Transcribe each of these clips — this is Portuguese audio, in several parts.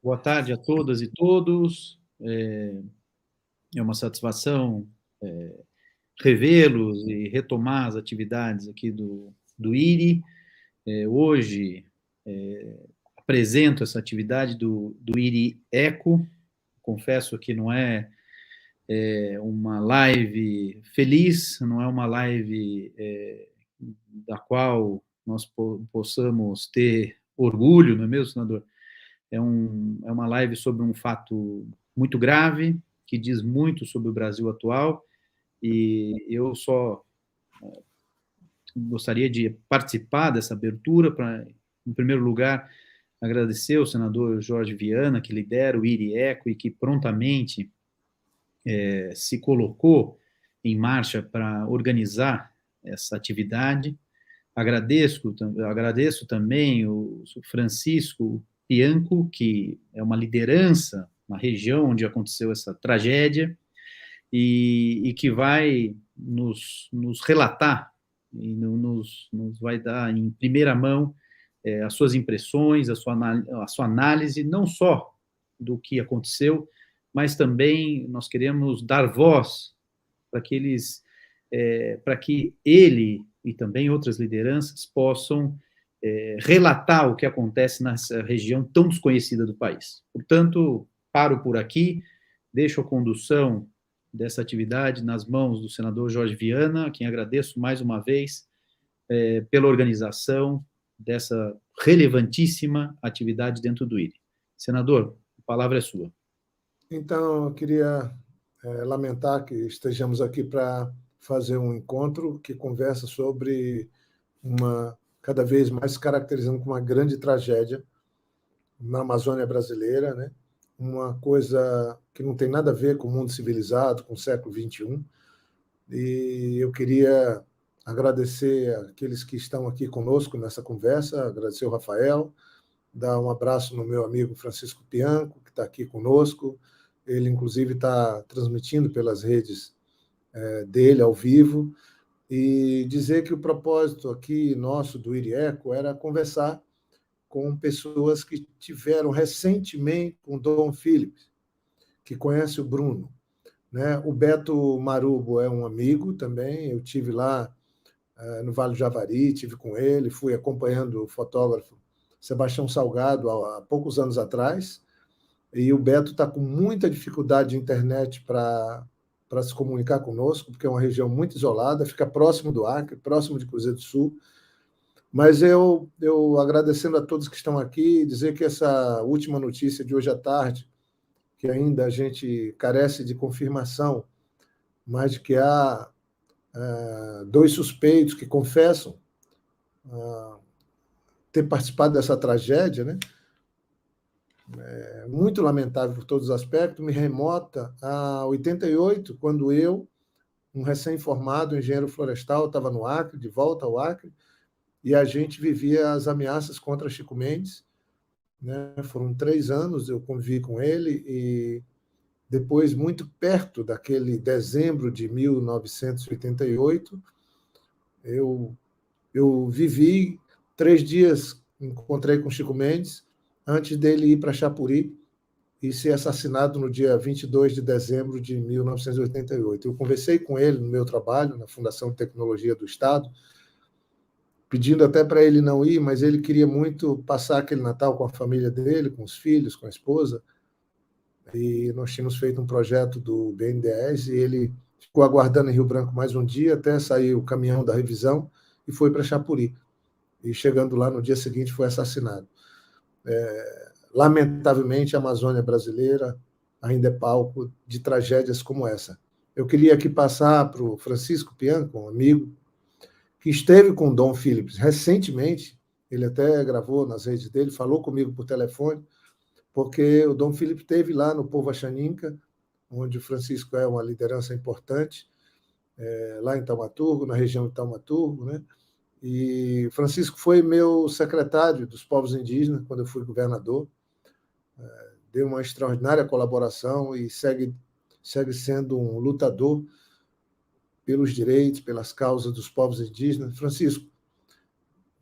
Boa tarde a todas e todos. É uma satisfação revê-los e retomar as atividades aqui do IRI. Hoje apresento essa atividade do IRI Eco. Confesso que não é uma live feliz, não é uma live da qual nós possamos ter orgulho, não é mesmo, senador? É uma live sobre um fato muito grave, que diz muito sobre o Brasil atual, e eu só gostaria de participar dessa abertura para, em primeiro lugar, agradecer ao senador Jorge Viana, que lidera o IRIECO e que prontamente se colocou em marcha para organizar essa atividade. Agradeço também o Francisco Pianco, que é uma liderança na região onde aconteceu essa tragédia, e que vai nos relatar, e nos vai dar em primeira mão as suas impressões, a sua análise, não só do que aconteceu, mas também nós queremos dar voz para para que ele e também outras lideranças possam relatar o que acontece nessa região tão desconhecida do país. Portanto, paro por aqui, deixo a condução dessa atividade nas mãos do senador Jorge Viana, a quem agradeço mais uma vez pela organização dessa relevantíssima atividade dentro do IRI. Senador, a palavra é sua. Então, eu queria lamentar que estejamos aqui para fazer um encontro que conversa sobre cada vez mais se caracterizando como uma grande tragédia na Amazônia brasileira, né? Uma coisa que não tem nada a ver com o mundo civilizado, com o século XXI. E eu queria agradecer aqueles que estão aqui conosco nessa conversa, agradecer o Rafael, dar um abraço no meu amigo Francisco Pianco, que está aqui conosco. Ele, inclusive, está transmitindo pelas redes dele, ao vivo, e dizer que o propósito aqui nosso do IRIECO era conversar com pessoas que tiveram recentemente com o Dom Phillips, que conhece o Bruno. Né? O Beto Marubo é um amigo também, eu tive lá no Vale do Javari, tive com ele, fui acompanhando o fotógrafo Sebastião Salgado há poucos anos atrás, e o Beto está com muita dificuldade de internet para se comunicar conosco, porque é uma região muito isolada, fica próximo do Acre, próximo de Cruzeiro do Sul. Mas eu agradecendo a todos que estão aqui, dizer que essa última notícia de hoje à tarde, que ainda a gente carece de confirmação, mas que há 2 suspeitos que confessam ter participado dessa tragédia, né? Muito lamentável por todos os aspectos, me remota a 88, quando eu, um recém-formado engenheiro florestal, estava no Acre, de volta ao Acre, e a gente vivia as ameaças contra Chico Mendes. Né? Foram 3 anos, eu convivi com ele, e depois, muito perto daquele dezembro de 1988, eu vivi 3 dias, encontrei com Chico Mendes, antes dele ir para Chapuri e ser assassinado no dia 22 de dezembro de 1988. Eu conversei com ele no meu trabalho, na Fundação de Tecnologia do Estado, pedindo até para ele não ir, mas ele queria muito passar aquele Natal com a família dele, com os filhos, com a esposa, e nós tínhamos feito um projeto do BNDES e ele ficou aguardando em Rio Branco mais um dia até sair o caminhão da revisão e foi para Chapuri. E chegando lá no dia seguinte foi assassinado. Lamentavelmente, a Amazônia brasileira ainda é palco de tragédias como essa. Eu queria aqui passar para o Francisco Pianco, um amigo, que esteve com o Dom Phillips recentemente, ele até gravou nas redes dele, falou comigo por telefone, porque o Dom Phillips esteve lá no Povo Axaninca, onde o Francisco é uma liderança importante, lá em Taumaturgo, na região de Taumaturgo, né? E Francisco foi meu secretário dos povos indígenas quando eu fui governador, deu uma extraordinária colaboração e segue sendo um lutador pelos direitos, pelas causas dos povos indígenas. Francisco,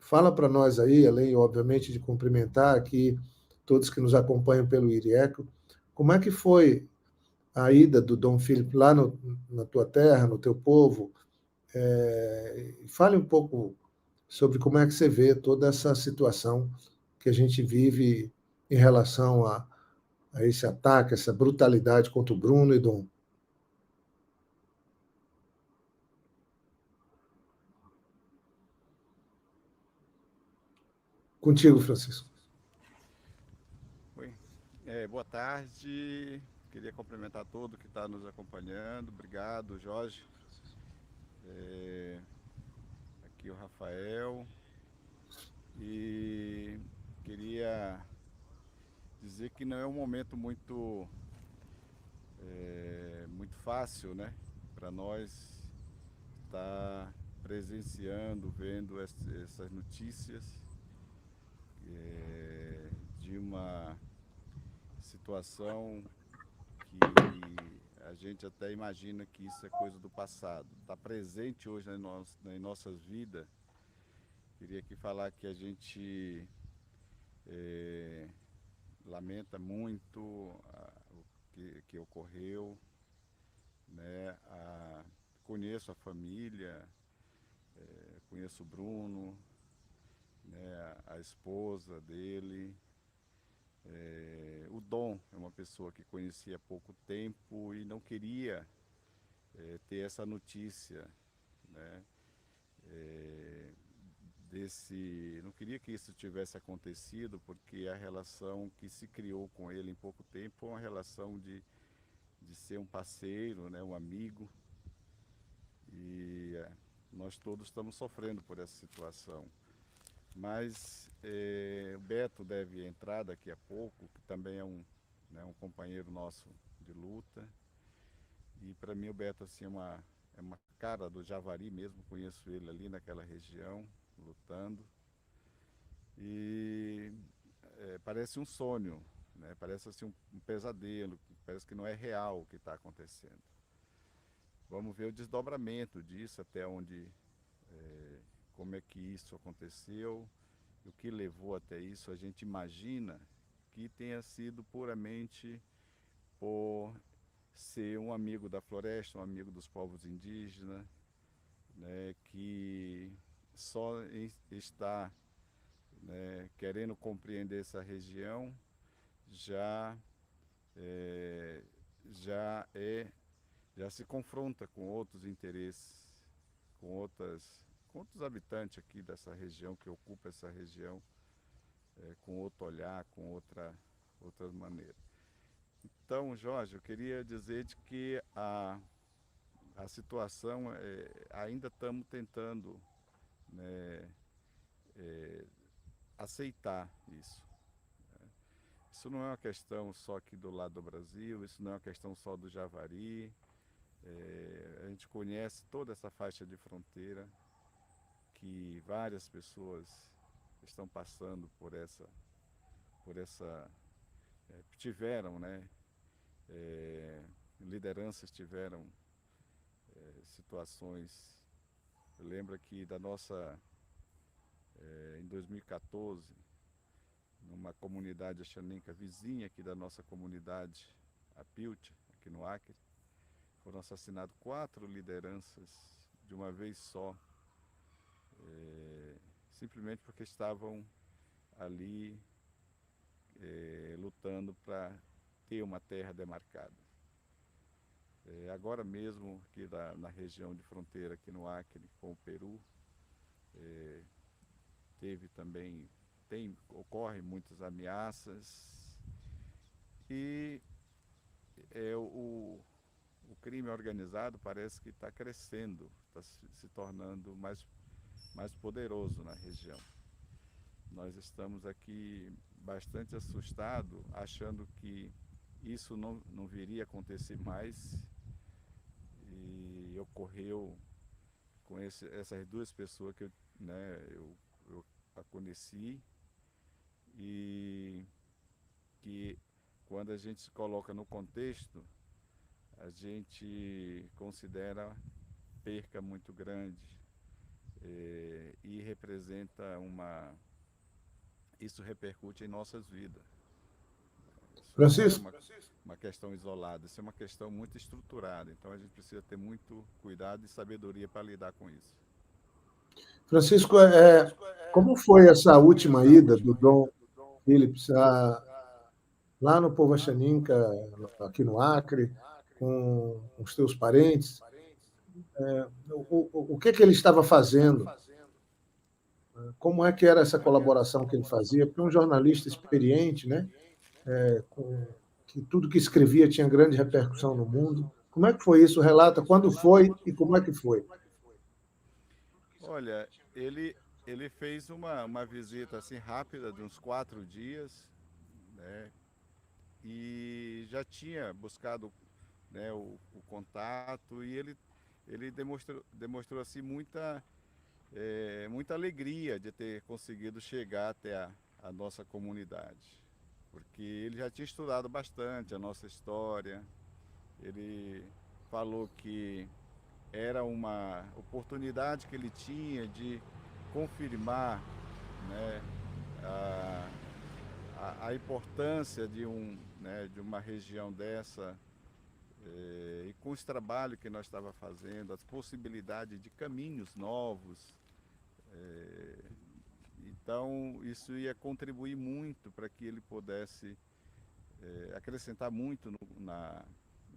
fala para nós aí, além, obviamente, de cumprimentar, que todos que nos acompanham pelo IRIECO. Como é que foi a ida do Dom Philip lá na tua terra, no teu povo? Fale um pouco sobre como é que você vê toda essa situação que a gente vive em relação a esse ataque, essa brutalidade contra o Bruno e Dom. Contigo, Francisco. Oi. Boa tarde. Queria cumprimentar todo que está nos acompanhando. Obrigado, Jorge. Aqui o Rafael. E queria dizer que não é um momento muito fácil, né, para nós estar presenciando, vendo essas notícias de uma situação que a gente até imagina que isso é coisa do passado. Está presente hoje nas nossas vidas. Queria aqui falar que a gente lamenta muito o que ocorreu, né? Conheço a família, conheço o Bruno, né? A esposa dele. O Dom é uma pessoa que conhecia há pouco tempo e não queria ter essa notícia, né? Não queria que isso tivesse acontecido, porque a relação que se criou com ele em pouco tempo é uma relação de ser um parceiro, né? Um amigo, e nós todos estamos sofrendo por essa situação. Mas o Beto deve entrar daqui a pouco, que também é um companheiro nosso de luta. E para mim o Beto assim, é uma cara do Javari mesmo, conheço ele ali naquela região, lutando. E parece um sonho, né? Parece assim um pesadelo, parece que não é real o que está acontecendo. Vamos ver o desdobramento disso, até onde, como é que isso aconteceu. O que levou até isso, a gente imagina que tenha sido puramente por ser um amigo da floresta, um amigo dos povos indígenas, né, que só está, né, querendo compreender essa região, já é, já é já se confronta com outros interesses, com outros habitantes aqui dessa região, que ocupa essa região, com outro olhar, com outra maneira. Então, Jorge, eu queria dizer de que a situação, ainda estamos tentando, né, aceitar isso. Isso não é uma questão só aqui do lado do Brasil, isso não é uma questão só do Javari. A gente conhece toda essa faixa de fronteira, que várias pessoas estão passando tiveram, né? Lideranças tiveram situações. Eu lembro aqui em 2014, numa comunidade xaninca vizinha aqui da nossa comunidade, a Pilcha, aqui no Acre, foram assassinados 4 lideranças de uma vez só, simplesmente porque estavam ali lutando para ter uma terra demarcada. Agora mesmo, aqui na região de fronteira, aqui no Acre, com o Peru, ocorrem muitas ameaças e o crime organizado parece que está crescendo, está se tornando mais poderoso na região. Nós estamos aqui bastante assustados, achando que isso não viria a acontecer mais, e ocorreu com essas 2 pessoas que eu a conheci, e que quando a gente se coloca no contexto, a gente considera perca muito grande, e isso repercute em nossas vidas. Francisco? Uma questão isolada, isso é uma questão muito estruturada. Então a gente precisa ter muito cuidado e sabedoria para lidar com isso. Francisco, como foi essa última ida do Dom Phillips lá no Povo Axaninca, aqui no Acre, com os teus parentes? O que ele estava fazendo? Como é que era essa colaboração que ele fazia? Porque um jornalista experiente, né? Que tudo que escrevia tinha grande repercussão no mundo. Como é que foi isso? Relata quando foi e como é que foi. Olha, ele fez uma visita assim rápida de uns 4 dias, né? E já tinha buscado, né, o contato e ele demonstrou assim muita alegria de ter conseguido chegar até a nossa comunidade, porque ele já tinha estudado bastante a nossa história. Ele falou que era uma oportunidade que ele tinha de confirmar, né, a importância de uma região dessa, e com esse trabalho que nós estávamos fazendo, as possibilidades de caminhos novos. Então, isso ia contribuir muito para que ele pudesse acrescentar muito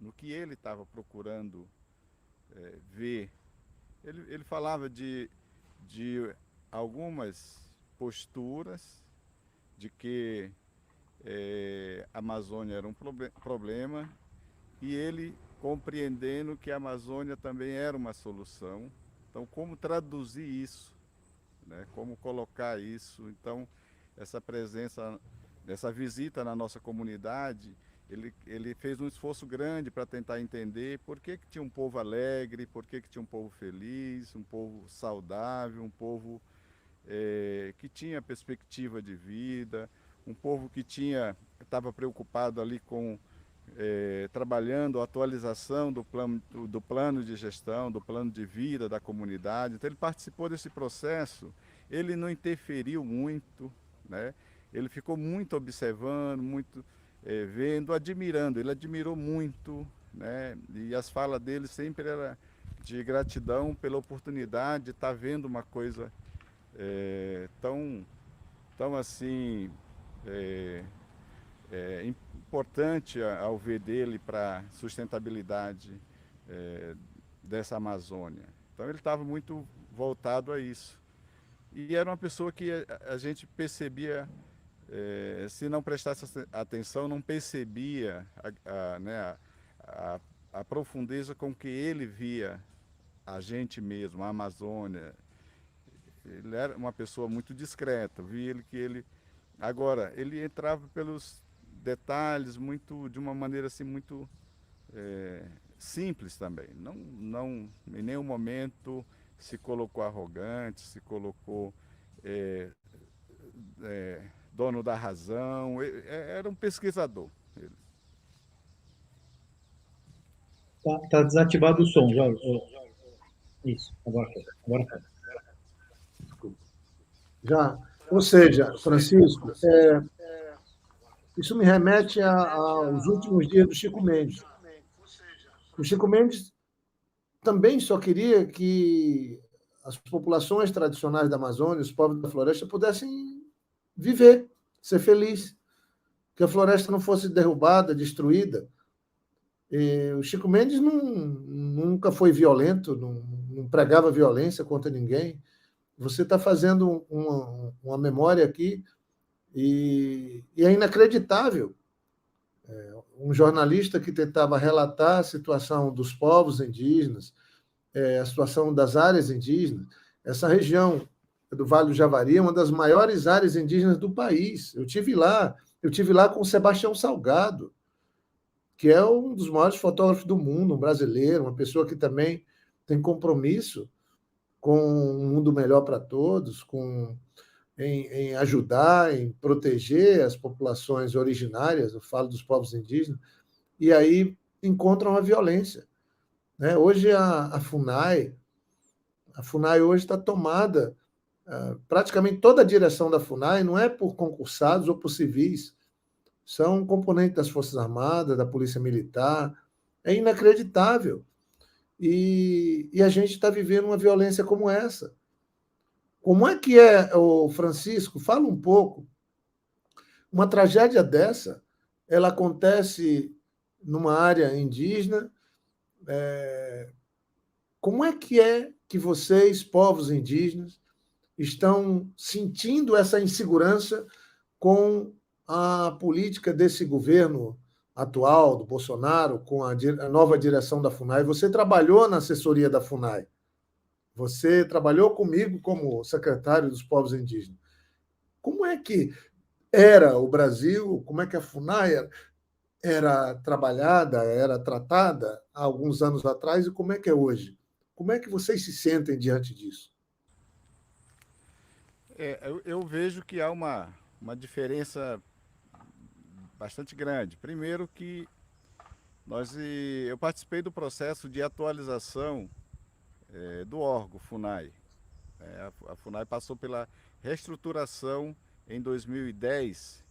no que ele estava procurando ver. Ele falava de algumas posturas, de que a Amazônia era um problema, e ele compreendendo que a Amazônia também era uma solução. Então, como traduzir isso, né? Como colocar isso? Então, essa visita na nossa comunidade, ele fez um esforço grande para tentar entender por que tinha um povo alegre, por que tinha um povo feliz, um povo saudável, um povo que tinha perspectiva de vida, um povo que estava preocupado ali com trabalhando a atualização do plano de gestão, do plano de vida da comunidade. Então ele participou desse processo, ele não interferiu muito, né? Ele ficou muito observando, muito vendo, admirando. Ele admirou muito, né? E as falas dele sempre eram de gratidão pela oportunidade de estar vendo uma coisa tão assim importante ao ver dele para a sustentabilidade dessa Amazônia. Então ele estava muito voltado a isso. E era uma pessoa que a gente percebia, se não prestasse atenção, não percebia a profundeza com que ele via a gente mesmo, a Amazônia. Ele era uma pessoa muito discreta, agora, ele entrava pelos detalhes de uma maneira assim muito simples também. Não em nenhum momento se colocou arrogante, se colocou dono da razão. Era um pesquisador. Tá desativado o som, Jorge. Isso, agora foi. Já, ou seja, Francisco, isso me remete aos últimos dias do Chico Mendes. O Chico Mendes também só queria que as populações tradicionais da Amazônia, os povos da floresta, pudessem viver, ser felizes, que a floresta não fosse derrubada, destruída. E o Chico Mendes nunca foi violento, não pregava violência contra ninguém. Você está fazendo uma memória aqui e é inacreditável. Um jornalista que tentava relatar a situação dos povos indígenas, a situação das áreas indígenas. Essa região do Vale do Javari é uma das maiores áreas indígenas do país. Eu tive lá com o Sebastião Salgado, que é um dos maiores fotógrafos do mundo, um brasileiro, uma pessoa que também tem compromisso com um mundo melhor para todos, em ajudar, em proteger as populações originárias, eu falo dos povos indígenas, e aí encontram a violência. Né? Hoje a FUNAI hoje está tomada, praticamente toda a direção da FUNAI não é por concursados ou por civis, são componentes das Forças Armadas, da Polícia Militar. É inacreditável. E a gente está vivendo uma violência como essa. Como é que o Francisco? Fala um pouco. Uma tragédia dessa, ela acontece numa área indígena. Como é que vocês, povos indígenas, estão sentindo essa insegurança com a política desse governo atual, do Bolsonaro, com a nova direção da FUNAI? Você trabalhou na assessoria da FUNAI. Você trabalhou comigo como secretário dos povos indígenas. Como é que era o Brasil? Como é que a FUNAI era trabalhada, era tratada há alguns anos atrás e como é que é hoje? Como é que vocês se sentem diante disso? Eu vejo que há uma diferença bastante grande. Primeiro que eu participei do processo de atualização do órgão FUNAI. A FUNAI passou pela reestruturação em 2010,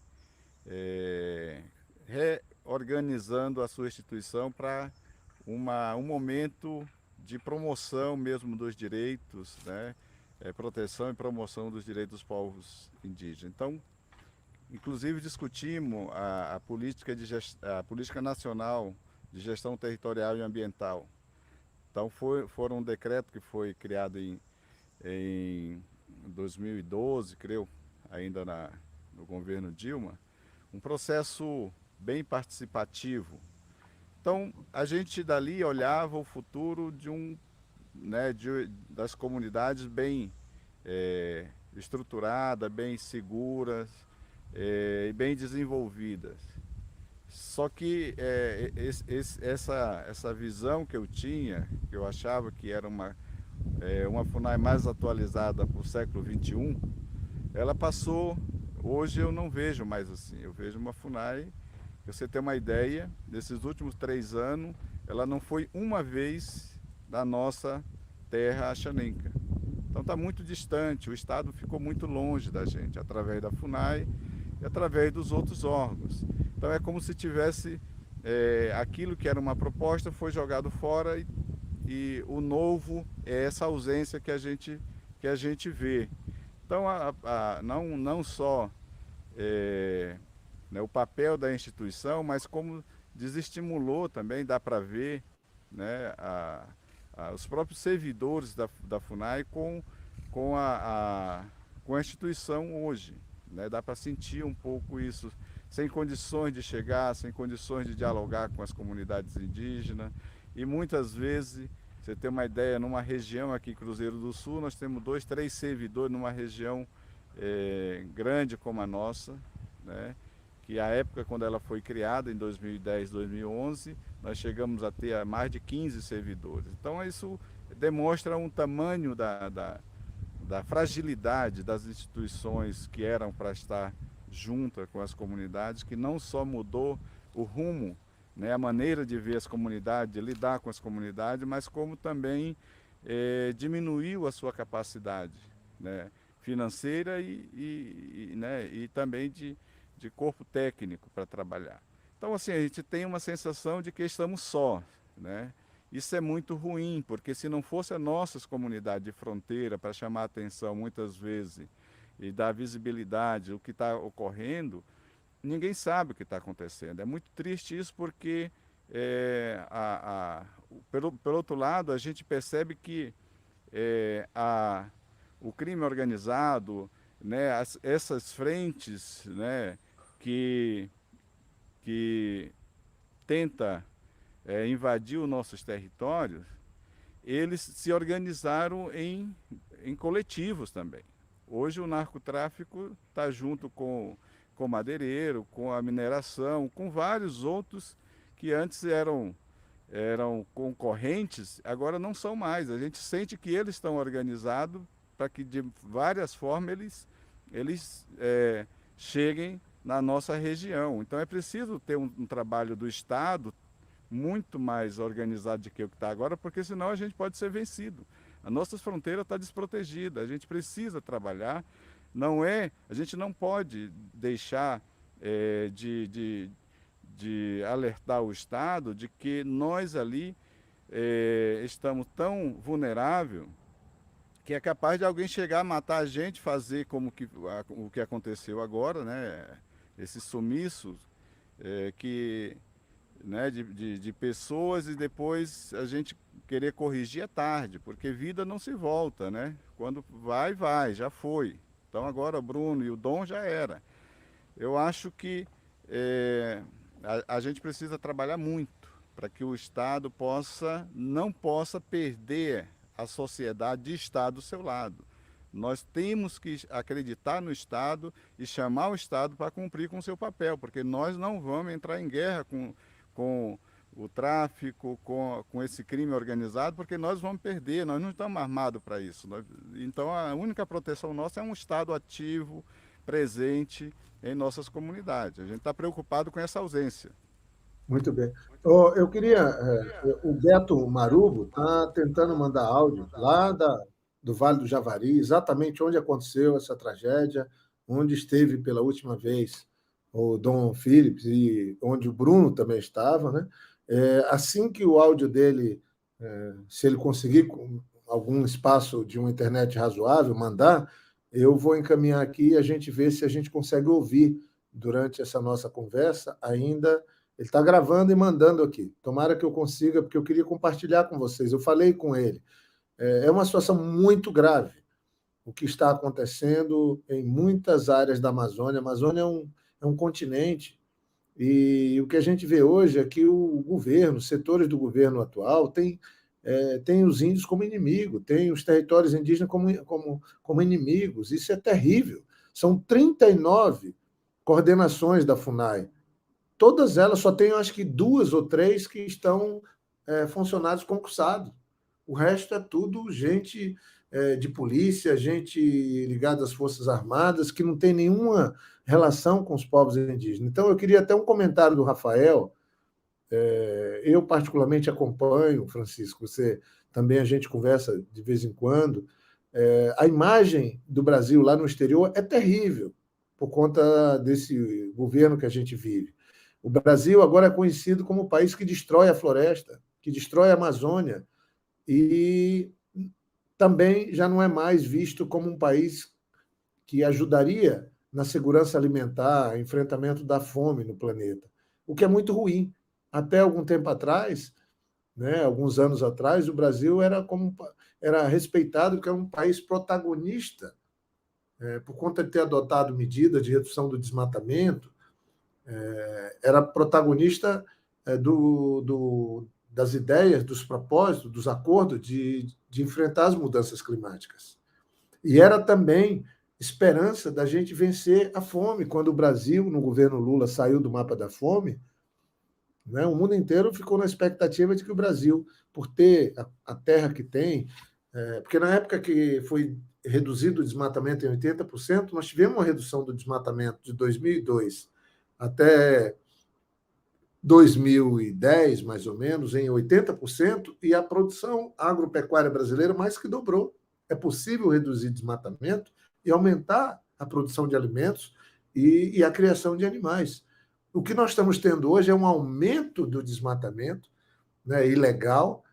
reorganizando a sua instituição para um momento de promoção mesmo dos direitos, né? Proteção e promoção dos direitos dos povos indígenas. Então, inclusive discutimos a política nacional de gestão territorial e ambiental. Então, foram um decreto que foi criado em 2012, creio, ainda no governo Dilma, um processo bem participativo. Então, a gente dali olhava o futuro das comunidades bem estruturadas, bem seguras e bem desenvolvidas. Só que essa visão que eu tinha, que eu achava que era uma FUNAI mais atualizada para o século XXI, ela passou, hoje eu não vejo mais assim. Eu vejo uma FUNAI, pra você ter uma ideia, nesses últimos 3 anos, ela não foi uma vez da nossa terra axanenca. Então está muito distante, o Estado ficou muito longe da gente, através da FUNAI e através dos outros órgãos. Então é como se tivesse aquilo que era uma proposta foi jogado fora e o novo é essa ausência que a gente vê. Então não só o papel da instituição, mas como desestimulou também, dá para ver, né, os próprios servidores da FUNAI com a instituição hoje. Né? Dá para sentir um pouco isso, sem condições de chegar, sem condições de dialogar com as comunidades indígenas. E muitas vezes, você tem uma ideia, numa região aqui, Cruzeiro do Sul, nós temos 2, 3 servidores numa região grande como a nossa, né? Que a época quando ela foi criada, em 2010, 2011, nós chegamos a ter mais de 15 servidores. Então isso demonstra um tamanho da fragilidade das instituições que eram para estar juntas com as comunidades, que não só mudou o rumo, né, a maneira de ver as comunidades, de lidar com as comunidades, mas como também diminuiu a sua capacidade, né, financeira e também de corpo técnico para trabalhar. Então, assim, a gente tem uma sensação de que estamos só, né? Isso é muito ruim, porque se não fosse as nossas comunidades de fronteira para chamar a atenção muitas vezes e dar visibilidade o que está ocorrendo, ninguém sabe o que está acontecendo. É muito triste isso porque, pelo outro lado, a gente percebe que o crime organizado, né, essas frentes, né, que tenta invadir os nossos territórios, eles se organizaram em coletivos também. Hoje o narcotráfico está junto com o madeireiro, com a mineração, com vários outros que antes eram concorrentes, agora não são mais. A gente sente que eles estão organizados para que de várias formas eles cheguem na nossa região. Então é preciso ter um trabalho do Estado muito mais organizado do que o que está agora, porque senão a gente pode ser vencido. A nossa fronteira está desprotegida, a gente precisa trabalhar. A gente não pode deixar de alertar o Estado de que nós ali estamos tão vulneráveis que é capaz de alguém chegar a matar a gente, fazer como o que aconteceu agora, né? Esses sumiços que, né, de pessoas, e depois a gente querer corrigir é tarde, porque vida não se volta, né? Quando vai, já foi. Então agora o Bruno e o Dom já era. Eu acho que a gente precisa trabalhar muito para que o Estado não possa perder a sociedade de estar do seu lado. Nós temos que acreditar no Estado e chamar o Estado para cumprir com o seu papel, porque nós não vamos entrar em guerra com o tráfico, com esse crime organizado, porque nós vamos perder, nós não estamos armados para isso. Então a única proteção nossa é um Estado ativo, presente em nossas comunidades. A gente está preocupado com essa ausência. Muito bem. Eu queria. O Beto Marubo está tentando mandar áudio lá do Vale do Javari, exatamente onde aconteceu essa tragédia, onde esteve pela última vez o Dom Phillips e onde o Bruno também estava, né? Assim que o áudio dele, se ele conseguir com algum espaço de uma internet razoável, mandar, eu vou encaminhar aqui e a gente vê se a gente consegue ouvir durante essa nossa conversa ainda. Ele está gravando e mandando aqui. Tomara que eu consiga, porque eu queria compartilhar com vocês. Eu falei com ele. É uma situação muito grave o que está acontecendo em muitas áreas da Amazônia. A Amazônia é um continente, e o que a gente vê hoje é que o governo, setores do governo atual, tem os índios como inimigo, tem os territórios indígenas como inimigos. Isso é terrível. São 39 coordenações da FUNAI. Todas elas, só tem, acho que 2 ou 3 que estão funcionários concursados. O resto é tudo gente de polícia, gente ligada às Forças Armadas, que não tem nenhuma relação com os povos indígenas. Então, eu queria até um comentário do Rafael. Eu, particularmente, acompanho, Francisco, você também, a gente conversa de vez em quando. A imagem do Brasil lá no exterior é terrível, por conta desse governo que a gente vive. O Brasil agora é conhecido como o país que destrói a floresta, que destrói a Amazônia, e também já não é mais visto como um país que ajudaria na segurança alimentar, enfrentamento da fome no planeta, o que é muito ruim. Até algum tempo atrás, né, alguns anos atrás, o Brasil era respeitado porque era um país protagonista, por conta de ter adotado medidas de redução do desmatamento, era protagonista das ideias, dos propósitos, dos acordos de enfrentar as mudanças climáticas. E era também esperança da gente vencer a fome. Quando o Brasil, no governo Lula, saiu do mapa da fome, né, o mundo inteiro ficou na expectativa de que o Brasil, por ter a terra que tem, porque na época que foi reduzido o desmatamento em 80%, nós tivemos uma redução do desmatamento de 2002 até 2010, mais ou menos, em 80%, e a produção agropecuária brasileira mais que dobrou. É possível reduzir desmatamento e aumentar a produção de alimentos e a criação de animais. O que nós estamos tendo hoje é um aumento do desmatamento, né, ilegal,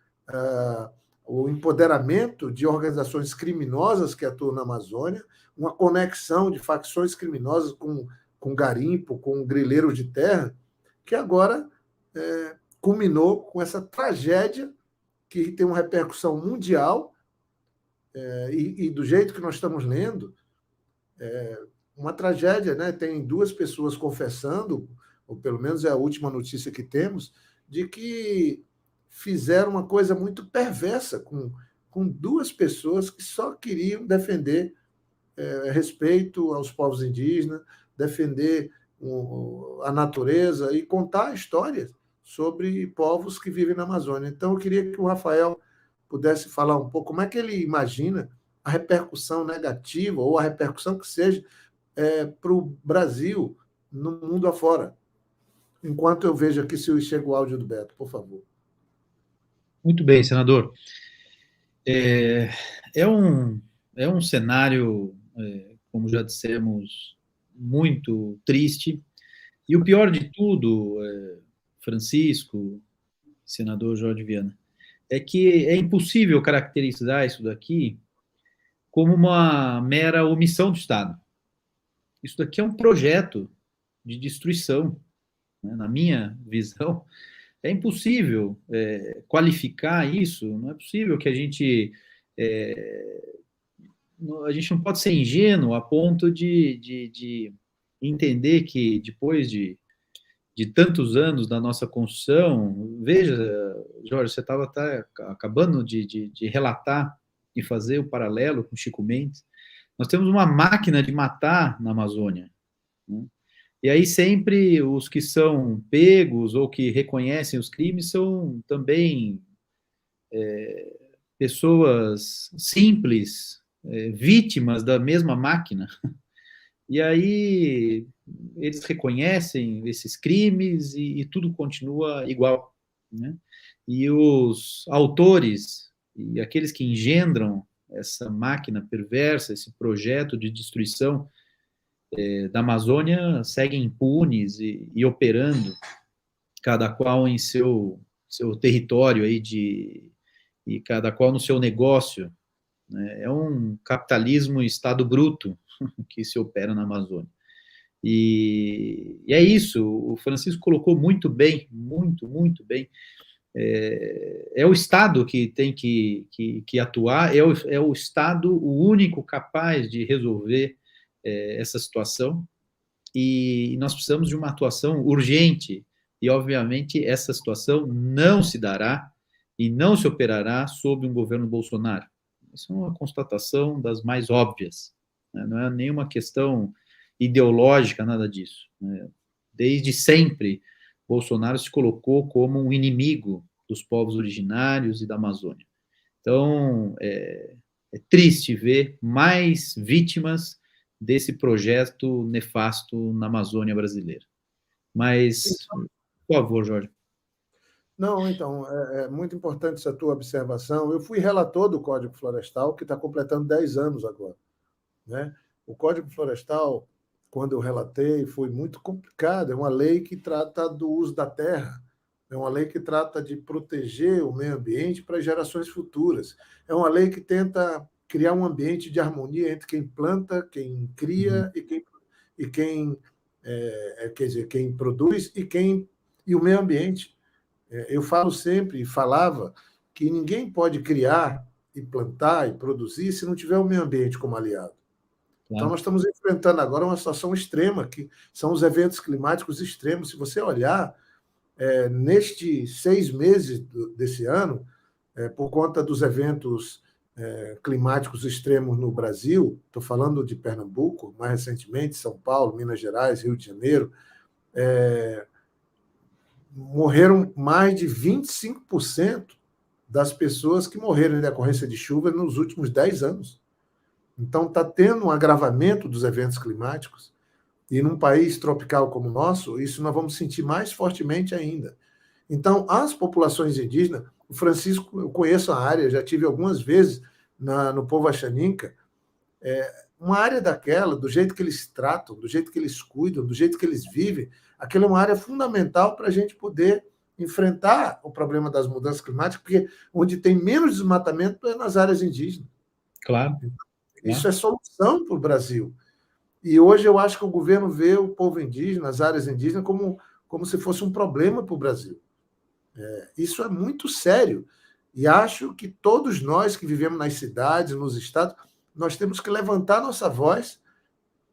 o empoderamento de organizações criminosas que atuam na Amazônia, uma conexão de facções criminosas com garimpo, com grileiros de terra, que agora culminou com essa tragédia que tem uma repercussão mundial, e do jeito que nós estamos lendo, uma tragédia, né? Tem 2 pessoas confessando, ou pelo menos é a última notícia que temos, de que fizeram uma coisa muito perversa com 2 pessoas que só queriam defender respeito aos povos indígenas, defender a natureza e contar histórias sobre povos que vivem na Amazônia. Então, eu queria que o Rafael pudesse falar um pouco como é que ele imagina a repercussão negativa, ou a repercussão que seja, para o Brasil no mundo afora. Enquanto eu vejo aqui se chega o áudio do Beto, por favor. Muito bem, senador. É um cenário, como já dissemos, muito triste. E o pior de tudo, Francisco, senador Jorge Viana, é que é impossível caracterizar isso daqui como uma mera omissão do Estado. Isso daqui é um projeto de destruição, né? Na minha visão, é impossível qualificar isso, não é possível que a gente não pode ser ingênuo a ponto de entender que depois de tantos anos da nossa construção, veja, Jorge, você estava acabando de relatar e fazer o paralelo com Chico Mendes, nós temos uma máquina de matar na Amazônia, né? E aí sempre os que são pegos ou que reconhecem os crimes são também pessoas simples, vítimas da mesma máquina. E aí eles reconhecem esses crimes e tudo continua igual, né? E os autores e aqueles que engendram essa máquina perversa, esse projeto de destruição da Amazônia seguem impunes e operando, cada qual em seu território aí e cada qual no seu negócio, né? É um capitalismo estado bruto que se opera na Amazônia. E é isso, o Francisco colocou muito bem, muito bem. É o Estado que tem que atuar, é o Estado o único capaz de resolver essa situação, e nós precisamos de uma atuação urgente, e obviamente essa situação não se dará e não se operará sob um governo Bolsonaro. Isso é uma constatação das mais óbvias, né? Não é nenhuma questão ideológica, nada disso, né? Desde sempre, Bolsonaro se colocou como um inimigo dos povos originários e da Amazônia. Então, é triste ver mais vítimas desse projeto nefasto na Amazônia brasileira. Mas, por favor, Jorge. Não, então, é muito importante essa tua observação. Eu fui relator do Código Florestal, que está completando 10 anos agora, né? O Código Florestal, quando eu relatei, foi muito complicado. É uma lei que trata do uso da terra, é uma lei que trata de proteger o meio ambiente para gerações futuras. É uma lei que tenta criar um ambiente de harmonia entre quem planta, quem cria e quem quer dizer, quem produz e o meio ambiente. Eu falo sempre e falava que ninguém pode criar e plantar e produzir se não tiver o meio ambiente como aliado. Então, nós estamos enfrentando agora uma situação extrema, que são os eventos climáticos extremos. Se você olhar, nestes 6 meses desse ano, por conta dos eventos climáticos extremos no Brasil, estou falando de Pernambuco, mais recentemente, São Paulo, Minas Gerais, Rio de Janeiro, morreram mais de 25% das pessoas que morreram em decorrência de chuva nos últimos 10 anos. Então, está tendo um agravamento dos eventos climáticos, e num país tropical como o nosso, isso nós vamos sentir mais fortemente ainda. Então, as populações indígenas, o Francisco, eu conheço a área, já tive algumas vezes no povo Axaninca, uma área daquela, do jeito que eles tratam, do jeito que eles cuidam, do jeito que eles vivem, aquela é uma área fundamental para a gente poder enfrentar o problema das mudanças climáticas, porque onde tem menos desmatamento é nas áreas indígenas. Claro. Isso é solução para o Brasil. E hoje eu acho que o governo vê o povo indígena, as áreas indígenas, como se fosse um problema para o Brasil. Isso é muito sério. E acho que todos nós que vivemos nas cidades, nos estados, nós temos que levantar nossa voz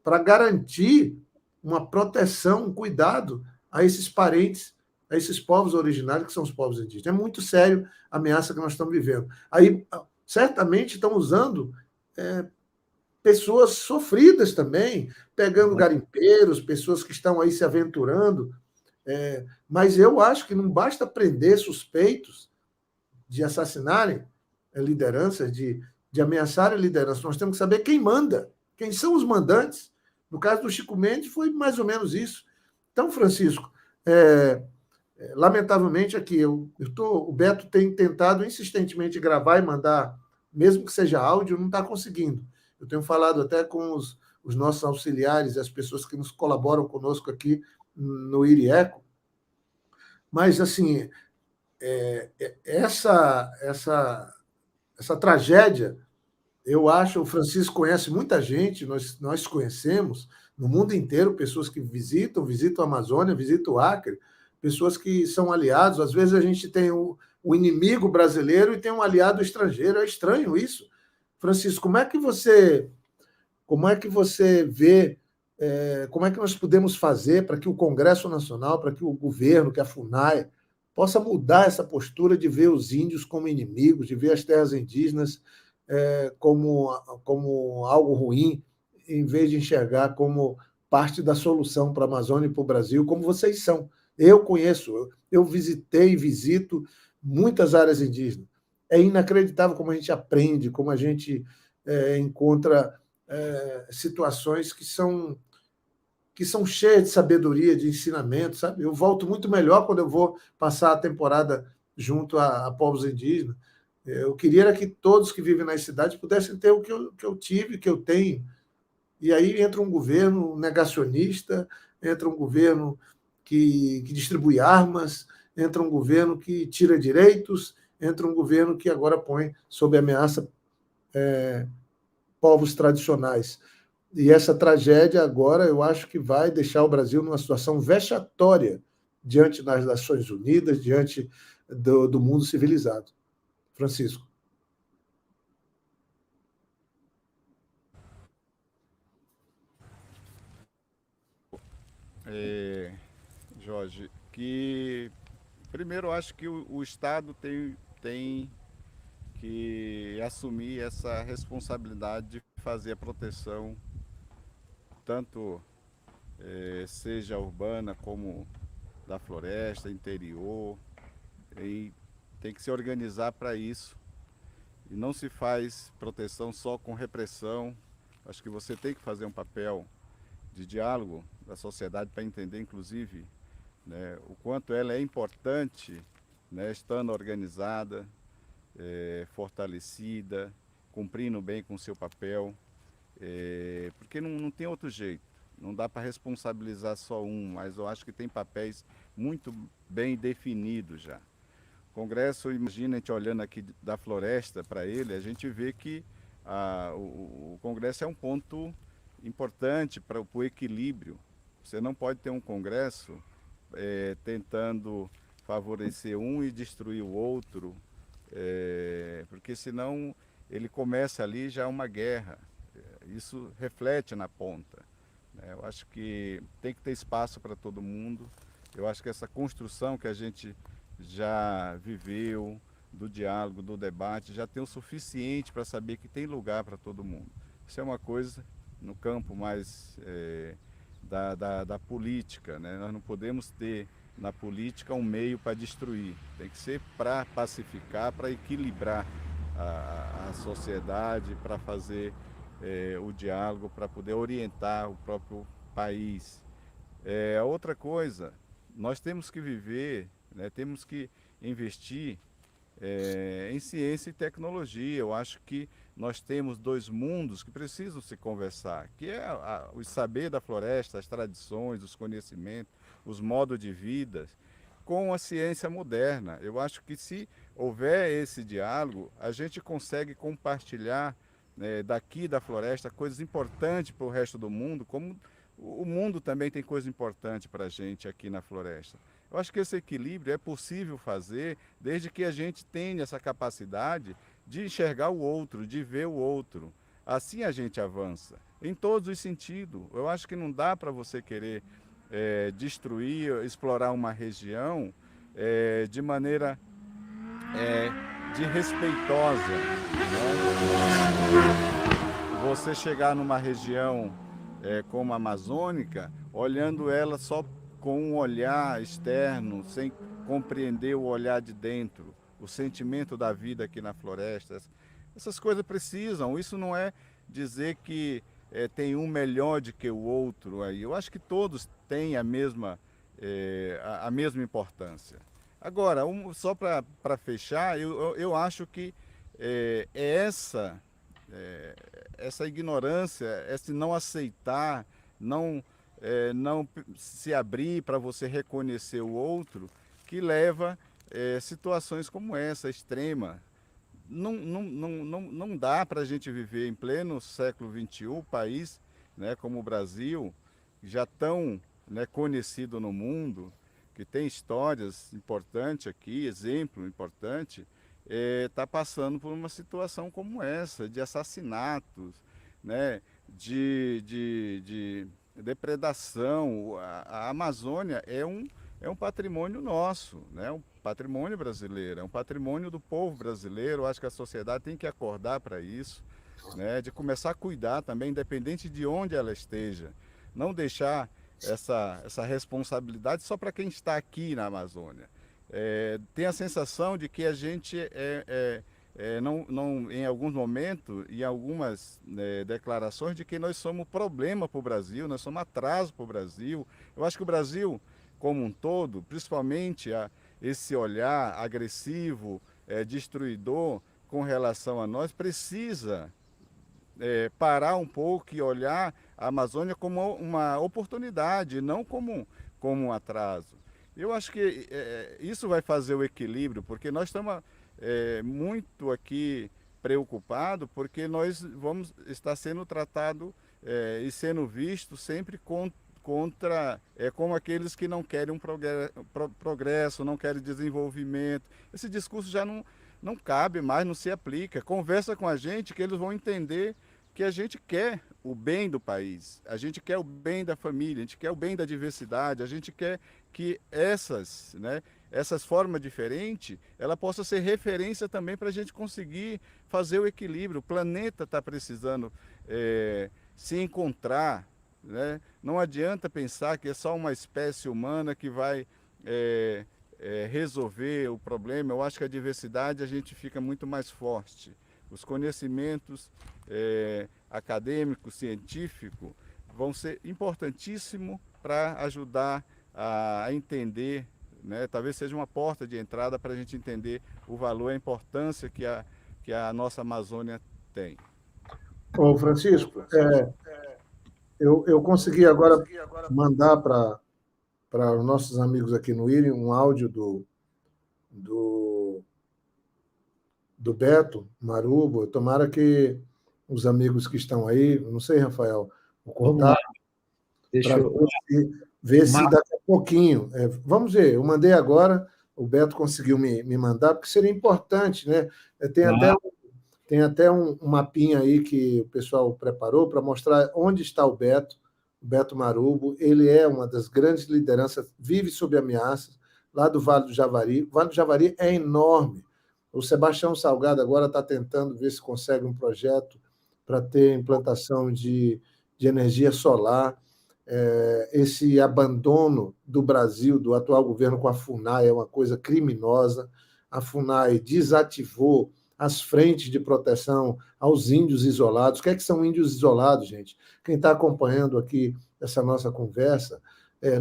para garantir uma proteção, um cuidado a esses parentes, a esses povos originários, que são os povos indígenas. É muito sério a ameaça que nós estamos vivendo. Aí, certamente, estão usando pessoas sofridas também, pegando garimpeiros, pessoas que estão aí se aventurando. Mas eu acho que não basta prender suspeitos de assassinarem lideranças, de ameaçarem lideranças. Nós temos que saber quem manda, quem são os mandantes. No caso do Chico Mendes, foi mais ou menos isso. Então, Francisco, lamentavelmente aqui, o Beto tem tentado insistentemente gravar e mandar, mesmo que seja áudio, não está conseguindo. Eu tenho falado até com os nossos auxiliares, as pessoas que nos colaboram conosco aqui no Irieco, mas, assim, essa tragédia, eu acho, o Francisco conhece muita gente, nós conhecemos no mundo inteiro pessoas que visitam a Amazônia, visitam o Acre, pessoas que são aliados. Às vezes a gente tem o inimigo brasileiro e tem um aliado estrangeiro. É estranho isso. Francisco, como é que você vê, como é que nós podemos fazer para que o Congresso Nacional, para que o governo, que a FUNAI, possa mudar essa postura de ver os índios como inimigos, de ver as terras indígenas como algo ruim, em vez de enxergar como parte da solução para a Amazônia e para o Brasil, como vocês são. Eu conheço, eu visitei e visito muitas áreas indígenas. É inacreditável como a gente aprende, como a gente encontra situações que são cheias de sabedoria, de ensinamento, sabe? Eu volto muito melhor quando eu vou passar a temporada junto a povos indígenas. Eu queria era que todos que vivem nas cidades pudessem ter o que eu tive, que eu tenho. E aí entra um governo negacionista, entra um governo que distribui armas, entra um governo que tira direitos, entra um governo que agora põe sob ameaça povos tradicionais. E essa tragédia agora eu acho que vai deixar o Brasil numa situação vexatória diante das Nações Unidas, diante do mundo civilizado. Francisco. Jorge, que primeiro eu acho que o Estado tem que assumir essa responsabilidade de fazer a proteção, tanto seja urbana como da floresta, interior, e tem que se organizar para isso. E não se faz proteção só com repressão. Acho que você tem que fazer um papel de diálogo da sociedade para entender, inclusive, né, o quanto ela é importante, né, estando organizada, fortalecida, cumprindo bem com o seu papel, porque não tem outro jeito. Não dá para responsabilizar só um, mas eu acho que tem papéis muito bem definidos já. O Congresso, imagina, a gente olhando aqui da floresta para ele, a gente vê que o Congresso é um ponto importante para o equilíbrio. Você não pode ter um Congresso tentando favorecer um e destruir o outro, porque senão ele começa ali já uma guerra. Isso reflete na ponta. Eu acho que tem que ter espaço para todo mundo. Eu acho que essa construção que a gente já viveu, do diálogo, do debate, já tem o suficiente para saber que tem lugar para todo mundo. Isso é uma coisa no campo mais da política, né? Nós não podemos ter na política um meio para destruir. Tem que ser para pacificar, para equilibrar a sociedade, para fazer o diálogo, para poder orientar o próprio país. A outra coisa, nós temos que viver, né, temos que investir em ciência e tecnologia. Eu acho que nós temos dois mundos que precisam se conversar, que é o saber da floresta, as tradições, os conhecimentos, os modos de vida, com a ciência moderna. Eu acho que se houver esse diálogo, a gente consegue compartilhar daqui da floresta coisas importantes para o resto do mundo, como o mundo também tem coisa importante para a gente aqui na floresta. Eu acho que esse equilíbrio é possível fazer desde que a gente tenha essa capacidade de enxergar o outro, de ver o outro. Assim a gente avança, em todos os sentidos. Eu acho que não dá para você querer destruir, explorar uma região de maneira desrespeitosa. Você chegar numa região como a amazônica, olhando ela só com um olhar externo, sem compreender o olhar de dentro, o sentimento da vida aqui na floresta. Essas coisas precisam. Isso não é dizer que tem um melhor do que o outro aí. Eu acho que todos têm a mesma importância. Agora, só para fechar, eu acho que essa ignorância, esse não aceitar, não não se abrir para você reconhecer o outro, que leva situações como essa, extrema. Não dá para a gente viver em pleno século XXI, país, né, como o Brasil, já tão, né, conhecido no mundo, que tem histórias importantes aqui, exemplo importante, está passando por uma situação como essa, de assassinatos, né, de depredação. A Amazônia é um patrimônio nosso, né, um patrimônio brasileiro, é um patrimônio do povo brasileiro. Eu acho que a sociedade tem que acordar para isso, né, de começar a cuidar também, independente de onde ela esteja. Não deixar essa responsabilidade só para quem está aqui na Amazônia. Tem a sensação de que a gente em alguns momentos, em algumas declarações, de que nós somos problema para o Brasil, nós somos atraso para o Brasil. Eu acho que o Brasil, como um todo, principalmente esse olhar agressivo, destruidor com relação a nós, precisa parar um pouco e olhar a Amazônia como uma oportunidade, não como um atraso. Eu acho que isso vai fazer o equilíbrio, porque nós estamos muito aqui preocupados, porque nós vamos estar sendo tratados e sendo vistos sempre contra como aqueles que não querem um progresso, não querem desenvolvimento. Esse discurso já não cabe mais, não se aplica. Conversa com a gente que eles vão entender que a gente quer o bem do país, a gente quer o bem da família, a gente quer o bem da diversidade, a gente quer que essas formas diferentes, ela possa ser referência também para a gente conseguir fazer o equilíbrio. O planeta está precisando se encontrar, né? Não adianta pensar que é só uma espécie humana que vai resolver o problema. Eu acho que a diversidade a gente fica muito mais forte. Os conhecimentos acadêmicos, científicos, vão ser importantíssimos para ajudar a entender, né? Talvez seja uma porta de entrada para a gente entender o valor e a importância que a nossa Amazônia tem. Ô, Francisco, eu consegui agora mandar para os nossos amigos aqui no IRI um áudio do Beto Marubo. Tomara que os amigos que estão aí, não sei, Rafael, o contato, para ver se daqui a pouquinho. Vamos ver, eu mandei agora, o Beto conseguiu me mandar, porque seria importante, né? Tem até um mapinha aí que o pessoal preparou para mostrar onde está o Beto Marubo. Ele é uma das grandes lideranças, vive sob ameaças, lá do Vale do Javari. O Vale do Javari é enorme. O Sebastião Salgado agora está tentando ver se consegue um projeto para ter implantação de energia solar. Esse abandono do Brasil, do atual governo com a FUNAI, é uma coisa criminosa. A FUNAI desativou as frentes de proteção aos índios isolados. O que são índios isolados, gente? Quem está acompanhando aqui essa nossa conversa,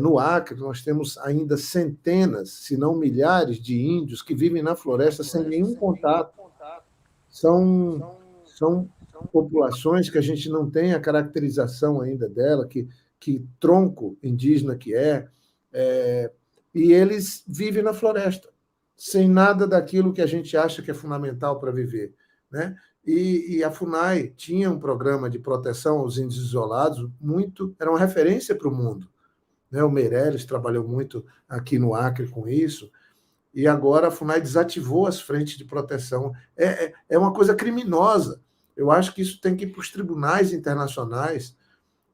no Acre, nós temos ainda centenas, se não milhares, de índios que vivem na floresta sem nenhum contato. São populações que a gente não tem a caracterização ainda dela, que tronco indígena que e eles vivem na floresta, sem nada daquilo que a gente acha que é fundamental para viver, né? E a FUNAI tinha um programa de proteção aos índios isolados, era uma referência para o mundo, né? O Meirelles trabalhou muito aqui no Acre com isso, e agora a FUNAI desativou as frentes de proteção. É uma coisa criminosa. Eu acho que isso tem que ir para os tribunais internacionais,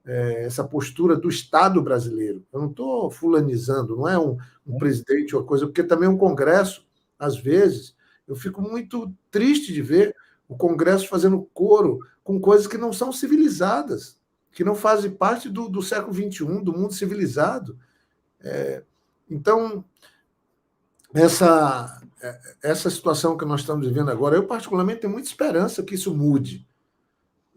essa postura do Estado brasileiro. Eu não estou fulanizando, não é um presidente ou coisa, porque também um Congresso, às vezes, eu fico muito triste de ver o Congresso fazendo coro com coisas que não são civilizadas, que não fazem parte do século XXI, do mundo civilizado. Então, essa situação que nós estamos vivendo agora, eu particularmente tenho muita esperança que isso mude.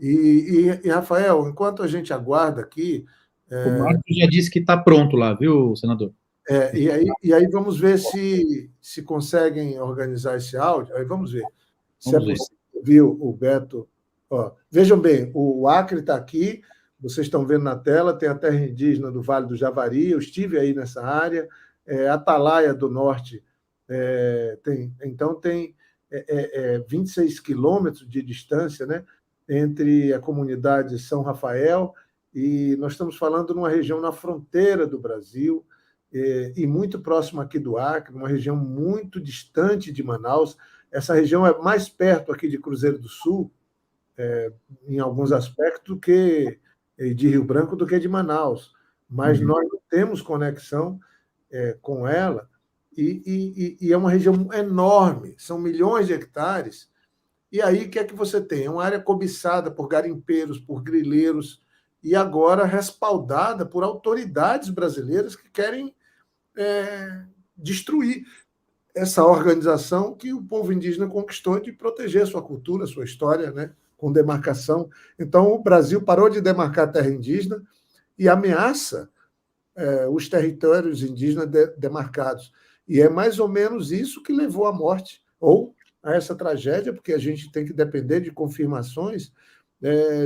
E Rafael, enquanto a gente aguarda aqui... O Marcos já disse que está pronto lá, viu, senador? E aí vamos ver se conseguem organizar esse áudio. Aí vamos ver se é possível ouvir o Beto. Vejam bem, o Acre está aqui, vocês estão vendo na tela, tem a terra indígena do Vale do Javari, eu estive aí nessa área, Atalaia do Norte, então tem 26 quilômetros de distância, né, entre a comunidade São Rafael, e nós estamos falando numa região na fronteira do Brasil, e muito próximo aqui do Acre, uma região muito distante de Manaus. Essa região é mais perto aqui de Cruzeiro do Sul, em alguns aspectos, de Rio Branco do que de Manaus. Mas nós não temos conexão com ela, e é uma região enorme, são milhões de hectares. E aí, o que é que você tem? É uma área cobiçada por garimpeiros, por grileiros, e agora respaldada por autoridades brasileiras que querem destruir essa organização que o povo indígena conquistou de proteger sua cultura, sua história, né, com demarcação. Então, o Brasil parou de demarcar a terra indígena e ameaça os territórios indígenas demarcados. E é mais ou menos isso que levou à morte, ou a essa tragédia, porque a gente tem que depender de confirmações.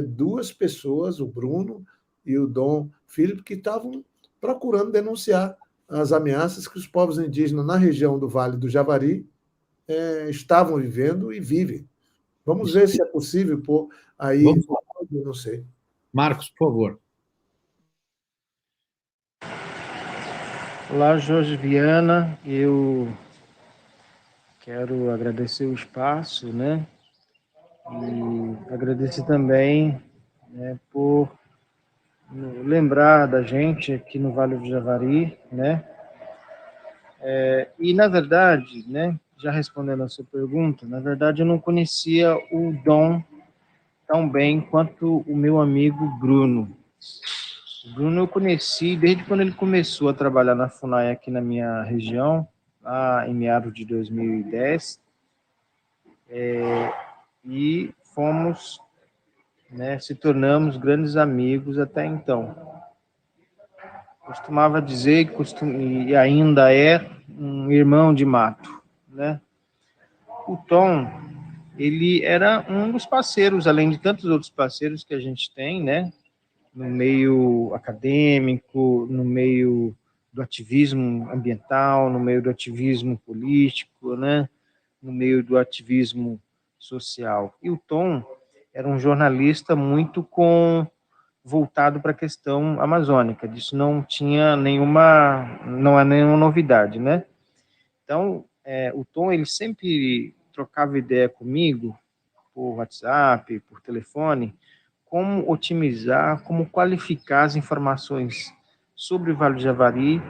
Duas pessoas, o Bruno e o Dom Philip, que estavam procurando denunciar as ameaças que os povos indígenas na região do Vale do Javari estavam vivendo e vivem. Vamos ver se é possível pôr aí. Eu não sei. Marcos, por favor. Olá, Jorge Viana. Eu quero agradecer o espaço, né? E agradecer também, né, por lembrar da gente aqui no Vale do Javari, né? E, na verdade, né, já respondendo a sua pergunta, na verdade eu não conhecia o Dom tão bem quanto o meu amigo Bruno. O Bruno eu conheci desde quando ele começou a trabalhar na FUNAI aqui na minha região, lá em meados de 2010, e fomos, né, se tornamos grandes amigos até então. Costumava dizer e ainda é um irmão de mato, né? O Tom, ele era um dos parceiros, além de tantos outros parceiros que a gente tem, né? No meio acadêmico, no meio do ativismo ambiental, no meio do ativismo político, né? No meio do ativismo social. E o Tom era um jornalista muito voltado para a questão amazônica. Disso não é nenhuma novidade, né? Então, o Tom, ele sempre trocava ideia comigo por WhatsApp, por telefone, como otimizar, como qualificar as informações sobre o Vale do Javari,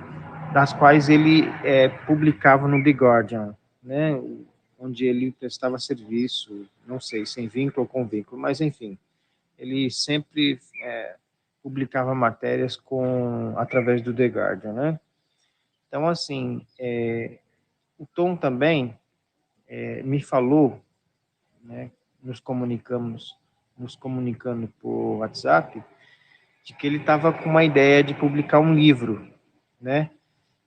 das quais ele publicava no The Guardian, né, onde ele prestava serviço, não sei, sem vínculo ou com vínculo, mas enfim, ele sempre publicava matérias através do The Guardian, né? Então, assim, o Tom também me falou, né, nos comunicando por WhatsApp, de que ele estava com uma ideia de publicar um livro, né?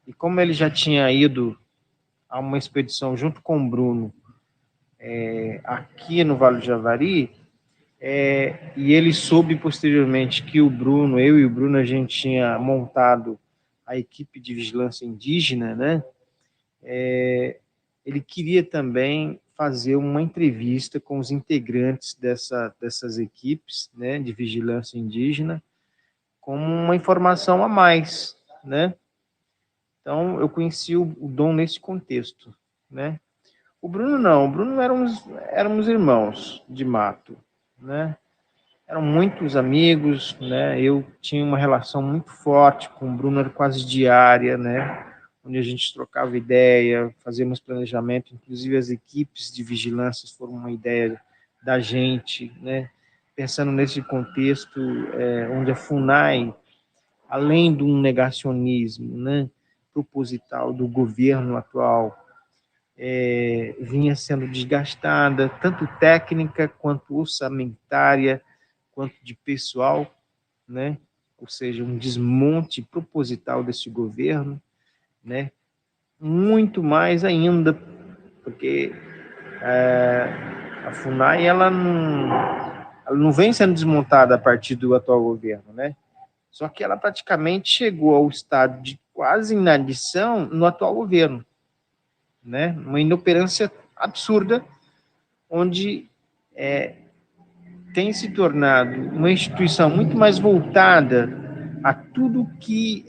E como ele já tinha ido a uma expedição junto com o Bruno aqui no Vale do Javari, e ele soube posteriormente que eu e o Bruno, a gente tinha montado a equipe de vigilância indígena, né? Ele queria também fazer uma entrevista com os integrantes dessas equipes, né, de vigilância indígena, como uma informação a mais, né? Então, eu conheci o Dom nesse contexto, né? O Bruno não, o Bruno éramos irmãos de mato, né? Eram muitos amigos, né? Eu tinha uma relação muito forte com o Bruno, era quase diária, né? Onde a gente trocava ideia, fazíamos planejamento, inclusive as equipes de vigilância foram uma ideia da gente, né? Pensando nesse contexto onde a FUNAI, além de um negacionismo, né, proposital do governo atual, vinha sendo desgastada, tanto técnica quanto orçamentária, quanto de pessoal, né? Ou seja, um desmonte proposital desse governo, né? Muito mais ainda, porque a FUNAI ela ela não vem sendo desmontada a partir do atual governo, né? Só que ela praticamente chegou ao estado de quase inadição no atual governo, né? Uma inoperância absurda, onde tem se tornado uma instituição muito mais voltada a tudo que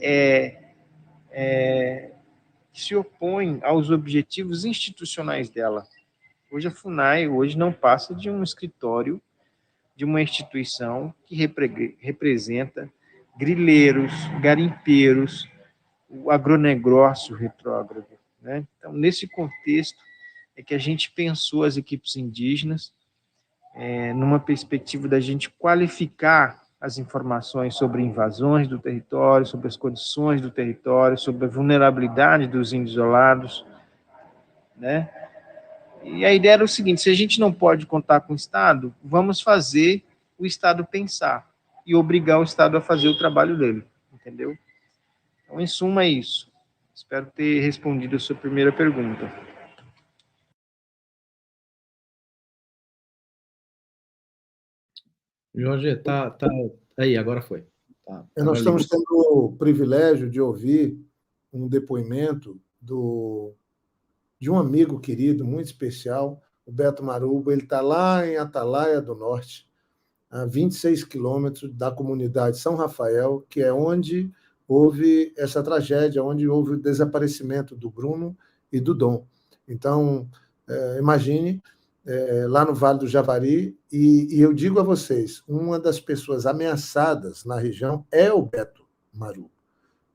se opõe aos objetivos institucionais dela. Hoje a FUNAI não passa de um escritório de uma instituição que representa grileiros, garimpeiros, o agronegócio retrógrado, né? Então, nesse contexto, é que a gente pensou as equipes indígenas numa perspectiva da gente qualificar as informações sobre invasões do território, sobre as condições do território, sobre a vulnerabilidade dos índios isolados, né? E a ideia era o seguinte: se a gente não pode contar com o Estado, vamos fazer o Estado pensar e obrigar o Estado a fazer o trabalho dele, entendeu? Então, em suma, é isso. Espero ter respondido a sua primeira pergunta. Jorge, tá aí, agora foi. Nós estamos tendo o privilégio de ouvir um depoimento de um amigo querido, muito especial, o Beto Marubo. Ele está lá em Atalaia do Norte, a 26 quilômetros da comunidade São Rafael, que é onde houve essa tragédia, onde houve o desaparecimento do Bruno e do Dom. Então, imagine, lá no Vale do Javari, e eu digo a vocês, uma das pessoas ameaçadas na região é o Beto Marubo,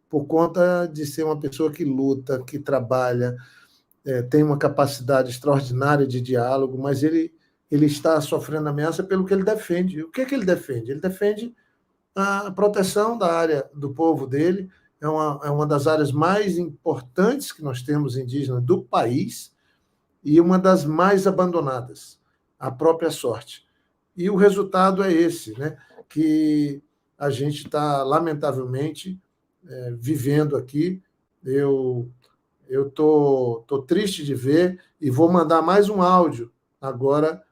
por conta de ser uma pessoa que luta, que trabalha, tem uma capacidade extraordinária de diálogo, mas ele está sofrendo ameaça pelo que ele defende. O que ele defende? Ele defende a proteção da área do povo dele, é uma das áreas mais importantes que nós temos indígena do país e uma das mais abandonadas, à própria sorte. E o resultado é esse, né? Que a gente está, lamentavelmente, vivendo aqui. Eu estou triste de ver e vou mandar mais um áudio agora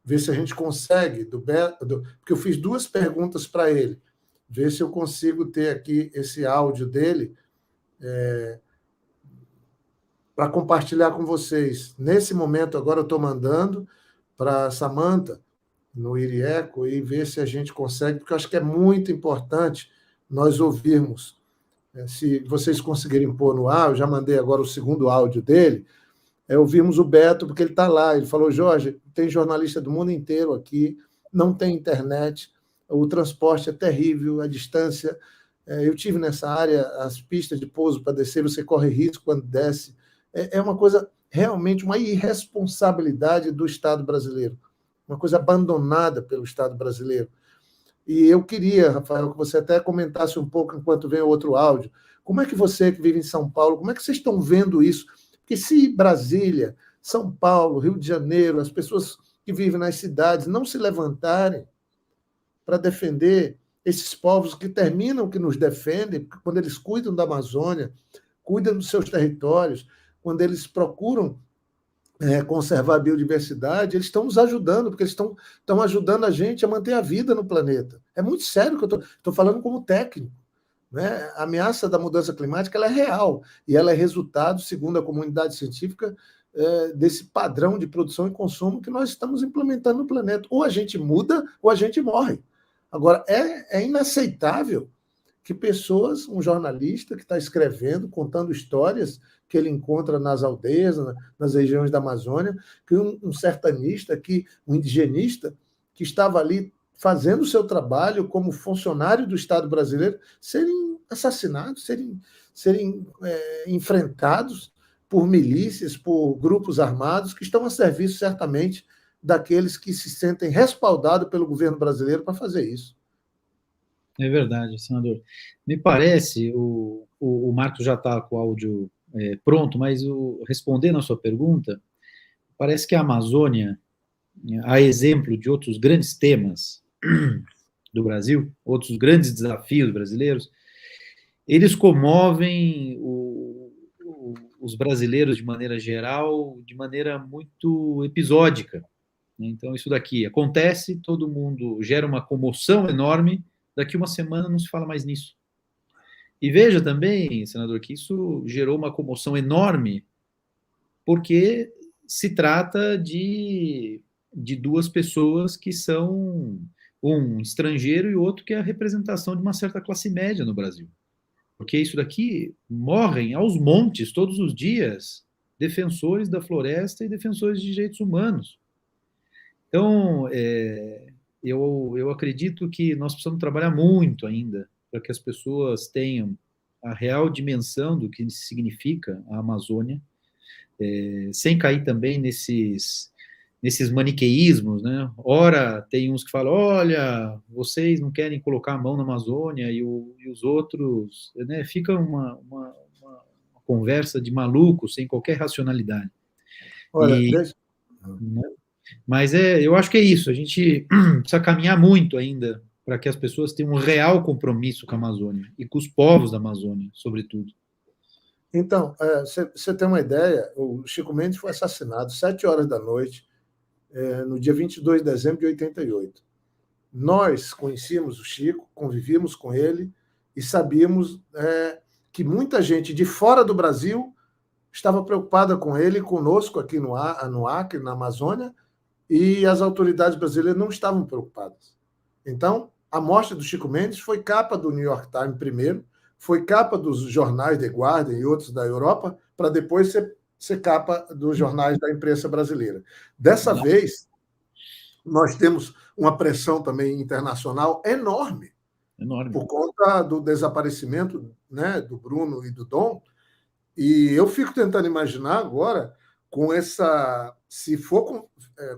ver se a gente consegue, porque eu fiz 2 perguntas para ele, ver se eu consigo ter aqui esse áudio dele para compartilhar com vocês. Nesse momento, agora eu estou mandando para a Samantha, no Irieco, e ver se a gente consegue, porque eu acho que é muito importante nós ouvirmos. Se vocês conseguirem pôr no ar, eu já mandei agora o segundo áudio dele, ouvimos o Beto, porque ele está lá. Ele falou: Jorge, tem jornalista do mundo inteiro aqui, não tem internet, o transporte é terrível, a distância. Eu tive nessa área, as pistas de pouso para descer, você corre risco quando desce. É uma coisa, realmente, uma irresponsabilidade do Estado brasileiro, uma coisa abandonada pelo Estado brasileiro. E eu queria, Rafael, que você até comentasse um pouco, enquanto vem o outro áudio, como é que você, que vive em São Paulo, como é que vocês estão vendo isso? Porque se Brasília, São Paulo, Rio de Janeiro, as pessoas que vivem nas cidades não se levantarem para defender esses povos que terminam que nos defendem, quando eles cuidam da Amazônia, cuidam dos seus territórios, quando eles procuram conservar a biodiversidade, eles estão nos ajudando, porque eles estão ajudando a gente a manter a vida no planeta. É muito sério que eu estou falando como técnico. Né? A ameaça da mudança climática ela é real, e ela é resultado, segundo a comunidade científica, desse padrão de produção e consumo que nós estamos implementando no planeta. Ou a gente muda, ou a gente morre. Agora, é inaceitável que pessoas, um jornalista que está escrevendo, contando histórias que ele encontra nas aldeias, nas regiões da Amazônia, que um sertanista, um indigenista, que estava ali fazendo o seu trabalho como funcionário do Estado brasileiro, serem assassinados, serem enfrentados por milícias, por grupos armados que estão a serviço, certamente, daqueles que se sentem respaldados pelo governo brasileiro para fazer isso. É verdade, senador. Me parece, o Marcos já está com o áudio pronto, mas respondendo a sua pergunta, parece que a Amazônia, a exemplo de outros grandes temas do Brasil, outros grandes desafios brasileiros, eles comovem os brasileiros de maneira geral, de maneira muito episódica. Então, isso daqui acontece, todo mundo gera uma comoção enorme, daqui uma semana não se fala mais nisso. E veja também, senador, que isso gerou uma comoção enorme, porque se trata de duas pessoas que são um estrangeiro e outro que é a representação de uma certa classe média no Brasil. Porque isso daqui morrem aos montes, todos os dias, defensores da floresta e defensores de direitos humanos. Então, eu acredito que nós precisamos trabalhar muito ainda para que as pessoas tenham a real dimensão do que significa a Amazônia, sem cair também nesses maniqueísmos, né? Ora, tem uns que falam, olha, vocês não querem colocar a mão na Amazônia, e os outros, né? Fica uma conversa de maluco, sem qualquer racionalidade. Olha, né? Mas eu acho que é isso, a gente precisa caminhar muito ainda para que as pessoas tenham um real compromisso com a Amazônia, e com os povos da Amazônia, sobretudo. Então, você tem uma ideia, o Chico Mendes foi assassinado 7 horas da noite, no dia 22 de dezembro de 88. Nós conhecíamos o Chico, convivíamos com ele e sabíamos que muita gente de fora do Brasil estava preocupada com ele, conosco aqui no Acre, na Amazônia, e as autoridades brasileiras não estavam preocupadas. Então, a morte do Chico Mendes foi capa do New York Times primeiro, foi capa dos jornais The Guardian e outros da Europa, para depois ser capa dos jornais da imprensa brasileira. Dessa vez, nós temos uma pressão também internacional enorme, por conta do desaparecimento, né, do Bruno e do Dom. E eu fico tentando imaginar agora, com se for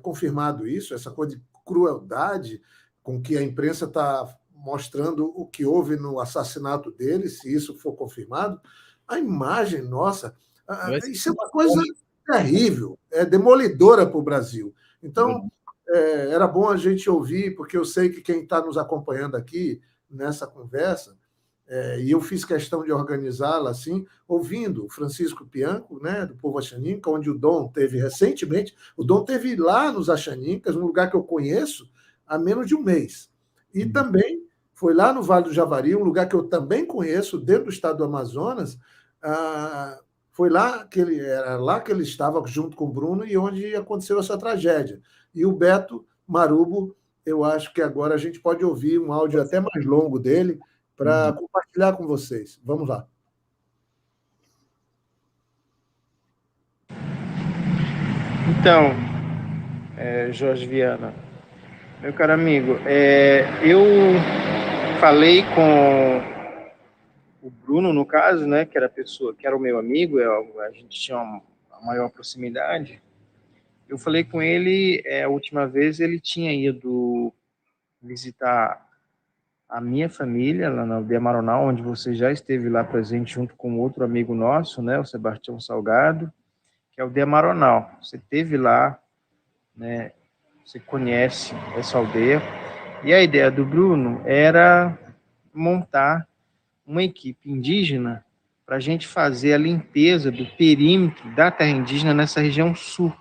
confirmado isso, essa coisa de crueldade com que a imprensa está mostrando o que houve no assassinato dele, se isso for confirmado, a imagem nossa, isso é uma coisa terrível, é demolidora para o Brasil. Então, era bom a gente ouvir, porque eu sei que quem está nos acompanhando aqui nessa conversa, e eu fiz questão de organizá-la assim, ouvindo o Francisco Pianco, né, do Povo Axaninca, onde o Dom teve recentemente. O Dom teve lá nos Axaninkas, num lugar que eu conheço, há menos de um mês. E também foi lá no Vale do Javari, um lugar que eu também conheço, dentro do estado do Amazonas. Foi lá era lá que ele estava junto com o Bruno e onde aconteceu essa tragédia. E o Beto Marubo, eu acho que agora a gente pode ouvir um áudio até mais longo dele para compartilhar com vocês. Vamos lá. Então, Jorge Viana, meu caro amigo, eu falei com o Bruno, no caso, né, que era a pessoa, que era o meu amigo, a gente tinha uma maior proximidade. Eu falei com ele, a última vez ele tinha ido visitar a minha família lá na Aldeia Maronal, onde você já esteve lá presente junto com outro amigo nosso, né, o Sebastião Salgado, que é a Aldeia Maronal. Você esteve lá, né, você conhece essa aldeia. E a ideia do Bruno era montar uma equipe indígena para a gente fazer a limpeza do perímetro da terra indígena nessa região sul.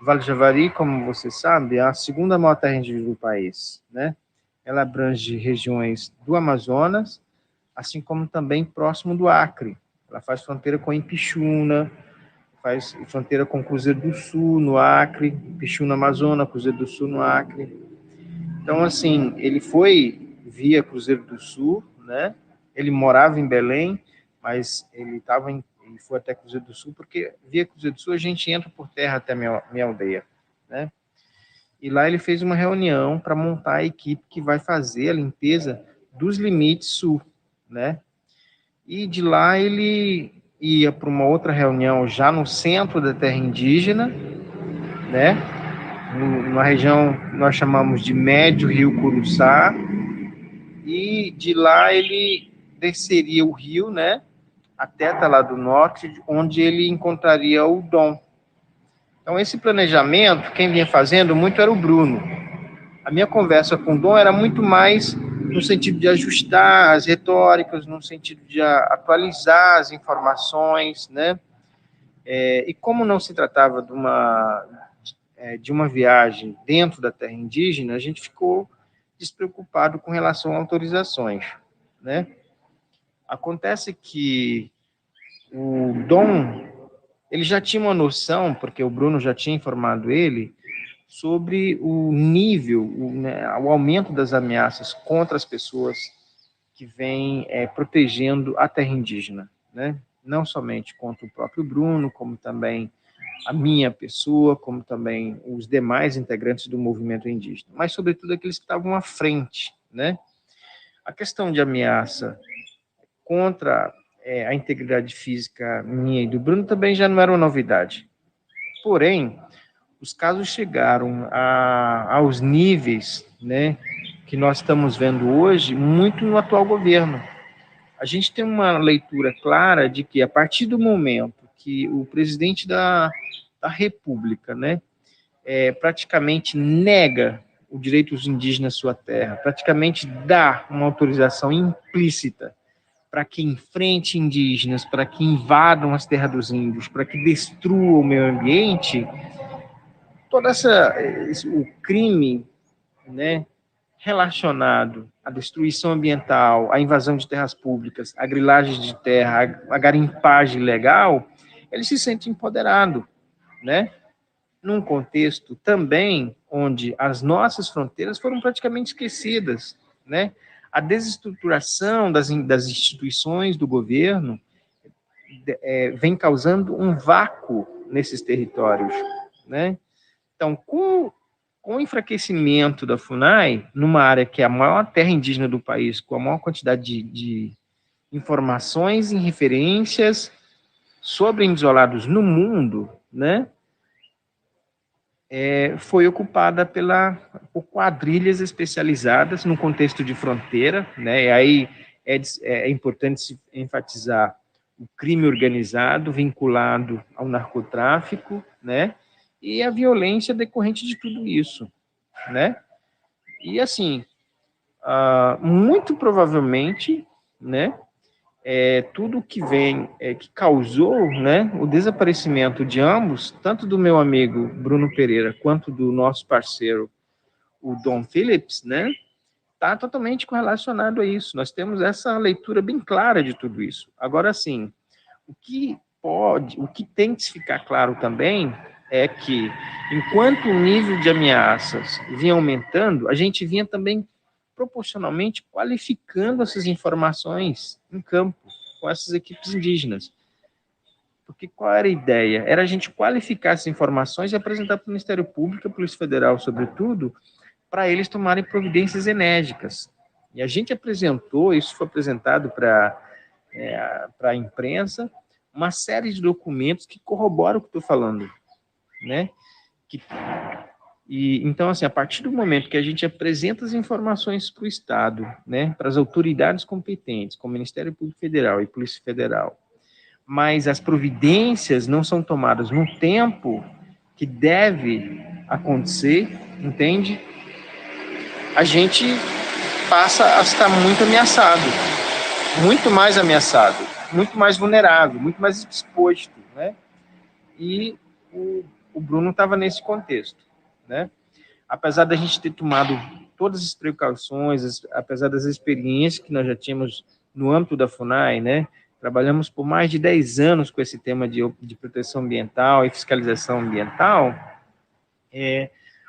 O Vale do Javari, como você sabe, é a segunda maior terra indígena do país, né? Ela abrange regiões do Amazonas, assim como também próximo do Acre. Ela faz fronteira com Impixuna, faz fronteira com Cruzeiro do Sul, no Acre, Impixuna, Amazonas, Cruzeiro do Sul, no Acre. Então, assim, ele foi via Cruzeiro do Sul, né? Ele morava em Belém, mas ele foi até Cruzeiro do Sul, porque via Cruzeiro do Sul a gente entra por terra até minha aldeia, né? E lá ele fez uma reunião para montar a equipe que vai fazer a limpeza dos limites sul, né? E de lá ele ia para uma outra reunião já no centro da terra indígena, né? Numa região que nós chamamos de Médio Rio Curuçá, e de lá ele desceria o rio, né? Até lá do norte, onde ele encontraria o Dom. Então, esse planejamento, quem vinha fazendo muito era o Bruno. A minha conversa com o Dom era muito mais no sentido de ajustar as retóricas, no sentido de atualizar as informações, né? E como não se tratava de uma de uma viagem dentro da terra indígena, a gente ficou despreocupado com relação a autorizações, né? Acontece que o Dom, ele já tinha uma noção, porque o Bruno já tinha informado ele, sobre o nível, o aumento das ameaças contra as pessoas que vêm protegendo a terra indígena, né? Não somente contra o próprio Bruno, como também a minha pessoa, como também os demais integrantes do movimento indígena, mas, sobretudo, aqueles que estavam à frente, né? A questão de ameaça contra a integridade física minha e do Bruno também já não era uma novidade. Porém, os casos chegaram aos níveis, né, que nós estamos vendo hoje, muito no atual governo. A gente tem uma leitura clara de que, a partir do momento que o presidente da República, né, praticamente nega o direito dos indígenas à sua terra, praticamente dá uma autorização implícita para que enfrente indígenas, para que invadam as terras dos índios, para que destruam o meio ambiente, todo o crime, né, relacionado à destruição ambiental, à invasão de terras públicas, à grilagem de terra, à garimpagem ilegal, ele se sente empoderado, né? Num contexto também onde as nossas fronteiras foram praticamente esquecidas, né? A desestruturação das instituições do governo vem causando um vácuo nesses territórios, né? Então, com o enfraquecimento da FUNAI, numa área que é a maior terra indígena do país, com a maior quantidade de informações e referências sobre índios isolados no mundo, né? Foi ocupada por quadrilhas especializadas no contexto de fronteira, né? E aí é importante se enfatizar o crime organizado vinculado ao narcotráfico, né? E a violência decorrente de tudo isso, né? E assim, muito provavelmente, né? Tudo que que causou, né, o desaparecimento de ambos, tanto do meu amigo Bruno Pereira quanto do nosso parceiro, o Dom Phillips, né, está totalmente correlacionado a isso. Nós temos essa leitura bem clara de tudo isso. Agora, sim, o que tem que ficar claro também é que, enquanto o nível de ameaças vinha aumentando, a gente vinha também proporcionalmente qualificando essas informações em campo, com essas equipes indígenas. Porque qual era a ideia? Era a gente qualificar essas informações e apresentar para o Ministério Público, a Polícia Federal, sobretudo, para eles tomarem providências enérgicas. E a gente apresentou, isso foi apresentado para a imprensa, uma série de documentos que corroboram o que estou falando, né? Então, assim, a partir do momento que a gente apresenta as informações para o Estado, né, para as autoridades competentes, como o Ministério Público Federal e Polícia Federal, mas as providências não são tomadas no tempo que deve acontecer, entende? A gente passa a estar muito ameaçado, muito mais ameaçado, muito mais vulnerável, muito mais exposto, né? E o Bruno estava nesse contexto, né? Apesar da gente ter tomado todas as precauções, apesar das experiências que nós já tínhamos no âmbito da FUNAI, né? Trabalhamos por mais de 10 anos com esse tema de proteção ambiental e fiscalização ambiental,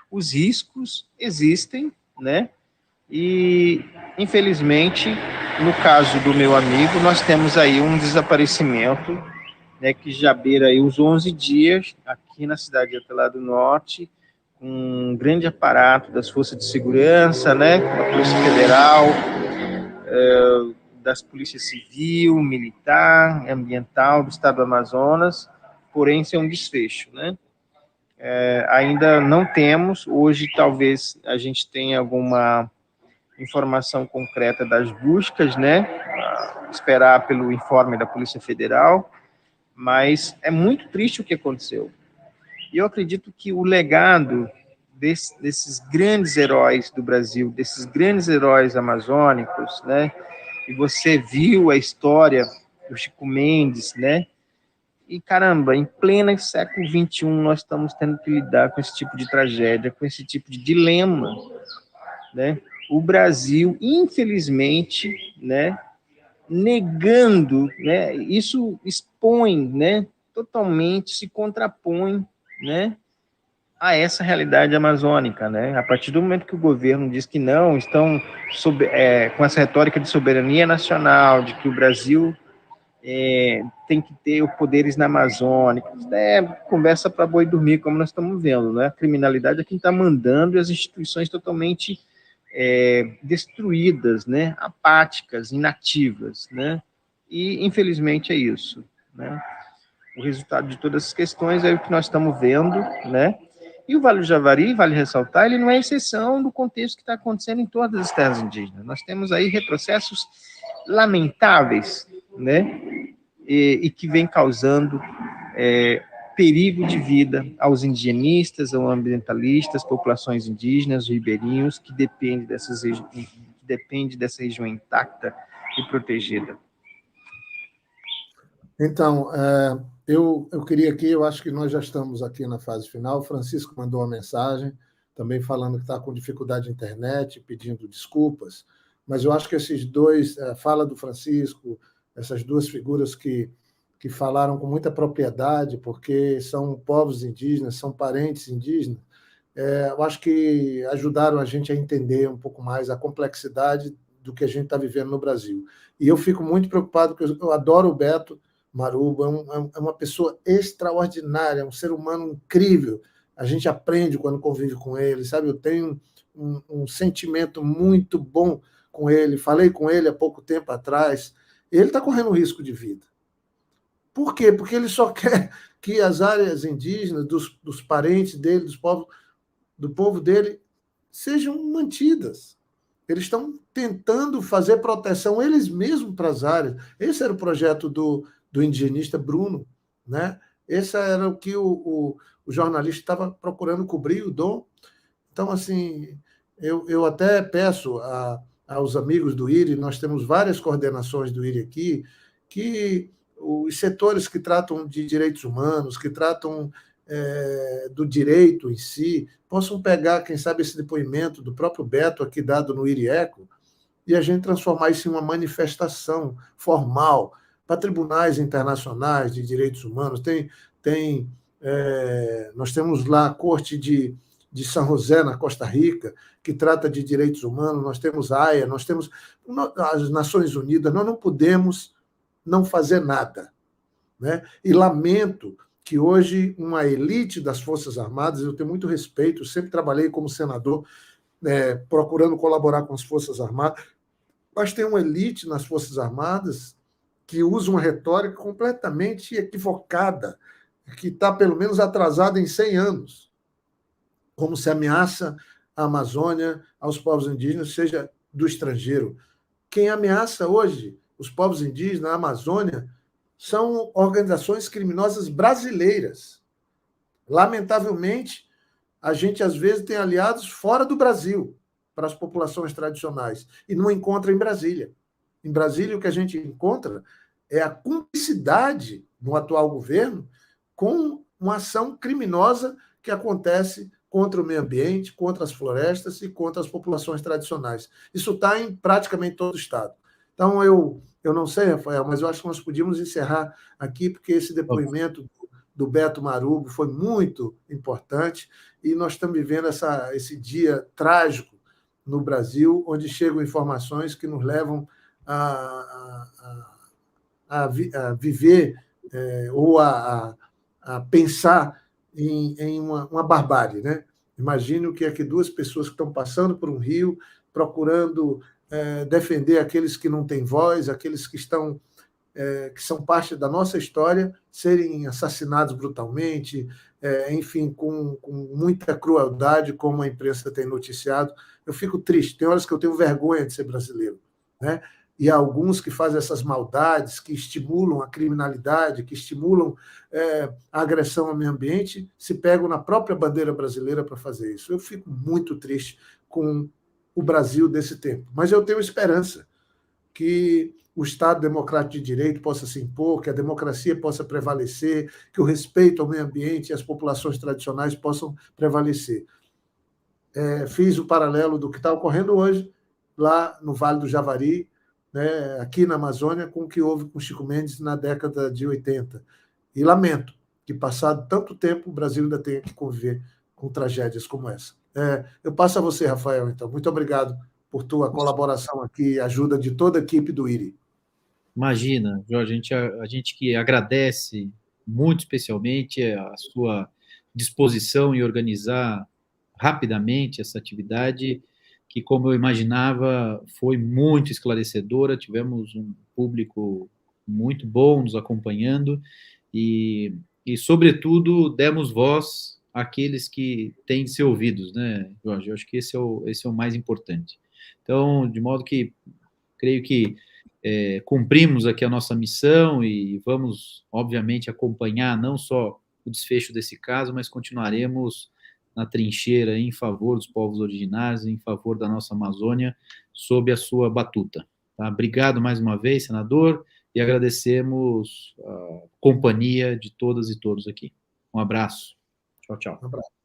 os riscos existem, né? E, infelizmente, no caso do meu amigo, nós temos aí um desaparecimento, né, que já beira aí os 11 dias, aqui na cidade de Atelar do Norte, com um grande aparato das forças de segurança, né, da Polícia Federal, das polícias civil, militar, ambiental do estado do Amazonas, porém sem um desfecho, né? Ainda não temos, hoje talvez a gente tenha alguma informação concreta das buscas, né, esperar pelo informe da Polícia Federal, mas é muito triste o que aconteceu. E eu acredito que o legado desses grandes heróis do Brasil, desses grandes heróis amazônicos, né, e você viu a história do Chico Mendes, né, E, caramba, em pleno século XXI, nós estamos tendo que lidar com esse tipo de tragédia, com esse tipo de dilema, né? O Brasil, infelizmente, né, negando, né, isso expõe, né, totalmente, se contrapõe, né, a essa realidade amazônica, né? A partir do momento que o governo diz que não, estão com essa retórica de soberania nacional, de que o Brasil tem que ter os poderes na Amazônia, conversa para boi dormir, como nós estamos vendo, né? A criminalidade é quem está mandando e as instituições totalmente destruídas, né? Apáticas, inativas, né? E, infelizmente, é isso, né? O resultado de todas as questões é o que nós estamos vendo, né? E o Vale do Javari, vale ressaltar, ele não é exceção do contexto que está acontecendo em todas as terras indígenas. Nós temos aí retrocessos lamentáveis, né? E que vem causando perigo de vida aos indigenistas, aos ambientalistas, populações indígenas, ribeirinhos, que dependem dessa região intacta e protegida. Então, eu queria aqui, eu acho que nós já estamos aqui na fase final. O Francisco mandou uma mensagem, também falando que está com dificuldade de internet, pedindo desculpas, mas eu acho que esses dois, a fala do Francisco, essas duas figuras que falaram com muita propriedade, porque são povos indígenas, são parentes indígenas, eu acho que ajudaram a gente a entender um pouco mais a complexidade do que a gente está vivendo no Brasil. E eu fico muito preocupado, porque eu adoro o Beto Marubo, é uma pessoa extraordinária, um ser humano incrível. A gente aprende quando convive com ele, sabe? Eu tenho um sentimento muito bom com ele. Falei com ele há pouco tempo atrás. Ele está correndo risco de vida. Por quê? Porque ele só quer que as áreas indígenas, dos parentes dele, do povo dele, sejam mantidas. Eles estão tentando fazer proteção eles mesmos para as áreas. Esse era o projeto do indigenista Bruno, né? Esse era o que o jornalista estava procurando cobrir, o Dom. Então, assim, eu até peço aos amigos do IRI, nós temos várias coordenações do IRI aqui, que os setores que tratam de direitos humanos, que tratam do direito em si, possam pegar, quem sabe, esse depoimento do próprio Beto aqui dado no IRI Eco, e a gente transformar isso em uma manifestação formal para tribunais internacionais de direitos humanos. Nós temos lá a Corte de São José, na Costa Rica, que trata de direitos humanos, nós temos a AIA, nós temos as Nações Unidas, nós não podemos não fazer nada, né? E lamento que hoje uma elite das Forças Armadas, eu tenho muito respeito, sempre trabalhei como senador, procurando colaborar com as Forças Armadas, mas tem uma elite nas Forças Armadas que usa uma retórica completamente equivocada, que está, pelo menos, atrasada em 100 anos, como se ameaça a Amazônia aos povos indígenas, seja do estrangeiro. Quem ameaça hoje os povos indígenas na Amazônia são organizações criminosas brasileiras. Lamentavelmente, a gente, às vezes, tem aliados fora do Brasil para as populações tradicionais e não encontra em Brasília. Em Brasília, o que a gente encontra é a cumplicidade no atual governo com uma ação criminosa que acontece contra o meio ambiente, contra as florestas e contra as populações tradicionais. Isso está em praticamente todo o Estado. Então, eu não sei, Rafael, mas eu acho que nós podíamos encerrar aqui, porque esse depoimento do Beto Marubo foi muito importante e nós estamos vivendo esse dia trágico no Brasil, onde chegam informações que nos levam a viver ou a pensar em uma barbárie, né? Imagine o que é que duas pessoas que estão passando por um rio, procurando defender aqueles que não têm voz, aqueles que são parte da nossa história, serem assassinados brutalmente, enfim, com muita crueldade, como a imprensa tem noticiado. Eu fico triste. Tem horas que eu tenho vergonha de ser brasileiro, né? E há alguns que fazem essas maldades, que estimulam a criminalidade, que estimulam a agressão ao meio ambiente, se pegam na própria bandeira brasileira para fazer isso. Eu fico muito triste com o Brasil desse tempo. Mas eu tenho esperança que o Estado democrático de direito possa se impor, que a democracia possa prevalecer, que o respeito ao meio ambiente e às populações tradicionais possam prevalecer. Fiz o paralelo do que está ocorrendo hoje, lá no Vale do Javari, né, aqui na Amazônia, com o que houve com Chico Mendes na década de 80. E lamento que, passado tanto tempo, o Brasil ainda tenha que conviver com tragédias como essa. Eu passo a você, Rafael, então. Muito obrigado por tua colaboração aqui e ajuda de toda a equipe do IRI. Imagina, Jorge, a gente que agradece muito especialmente a sua disposição em organizar rapidamente essa atividade, que, como eu imaginava, foi muito esclarecedora. Tivemos um público muito bom nos acompanhando e sobretudo, demos voz àqueles que têm de ser ouvidos, né, Jorge? Eu acho que esse é o mais importante. Então, de modo que creio que cumprimos aqui a nossa missão e vamos, obviamente, acompanhar não só o desfecho desse caso, mas continuaremos na trincheira em favor dos povos originários, em favor da nossa Amazônia, sob a sua batuta. Tá? Obrigado mais uma vez, senador, e agradecemos a companhia de todas e todos aqui. Um abraço. Tchau, tchau. Um abraço.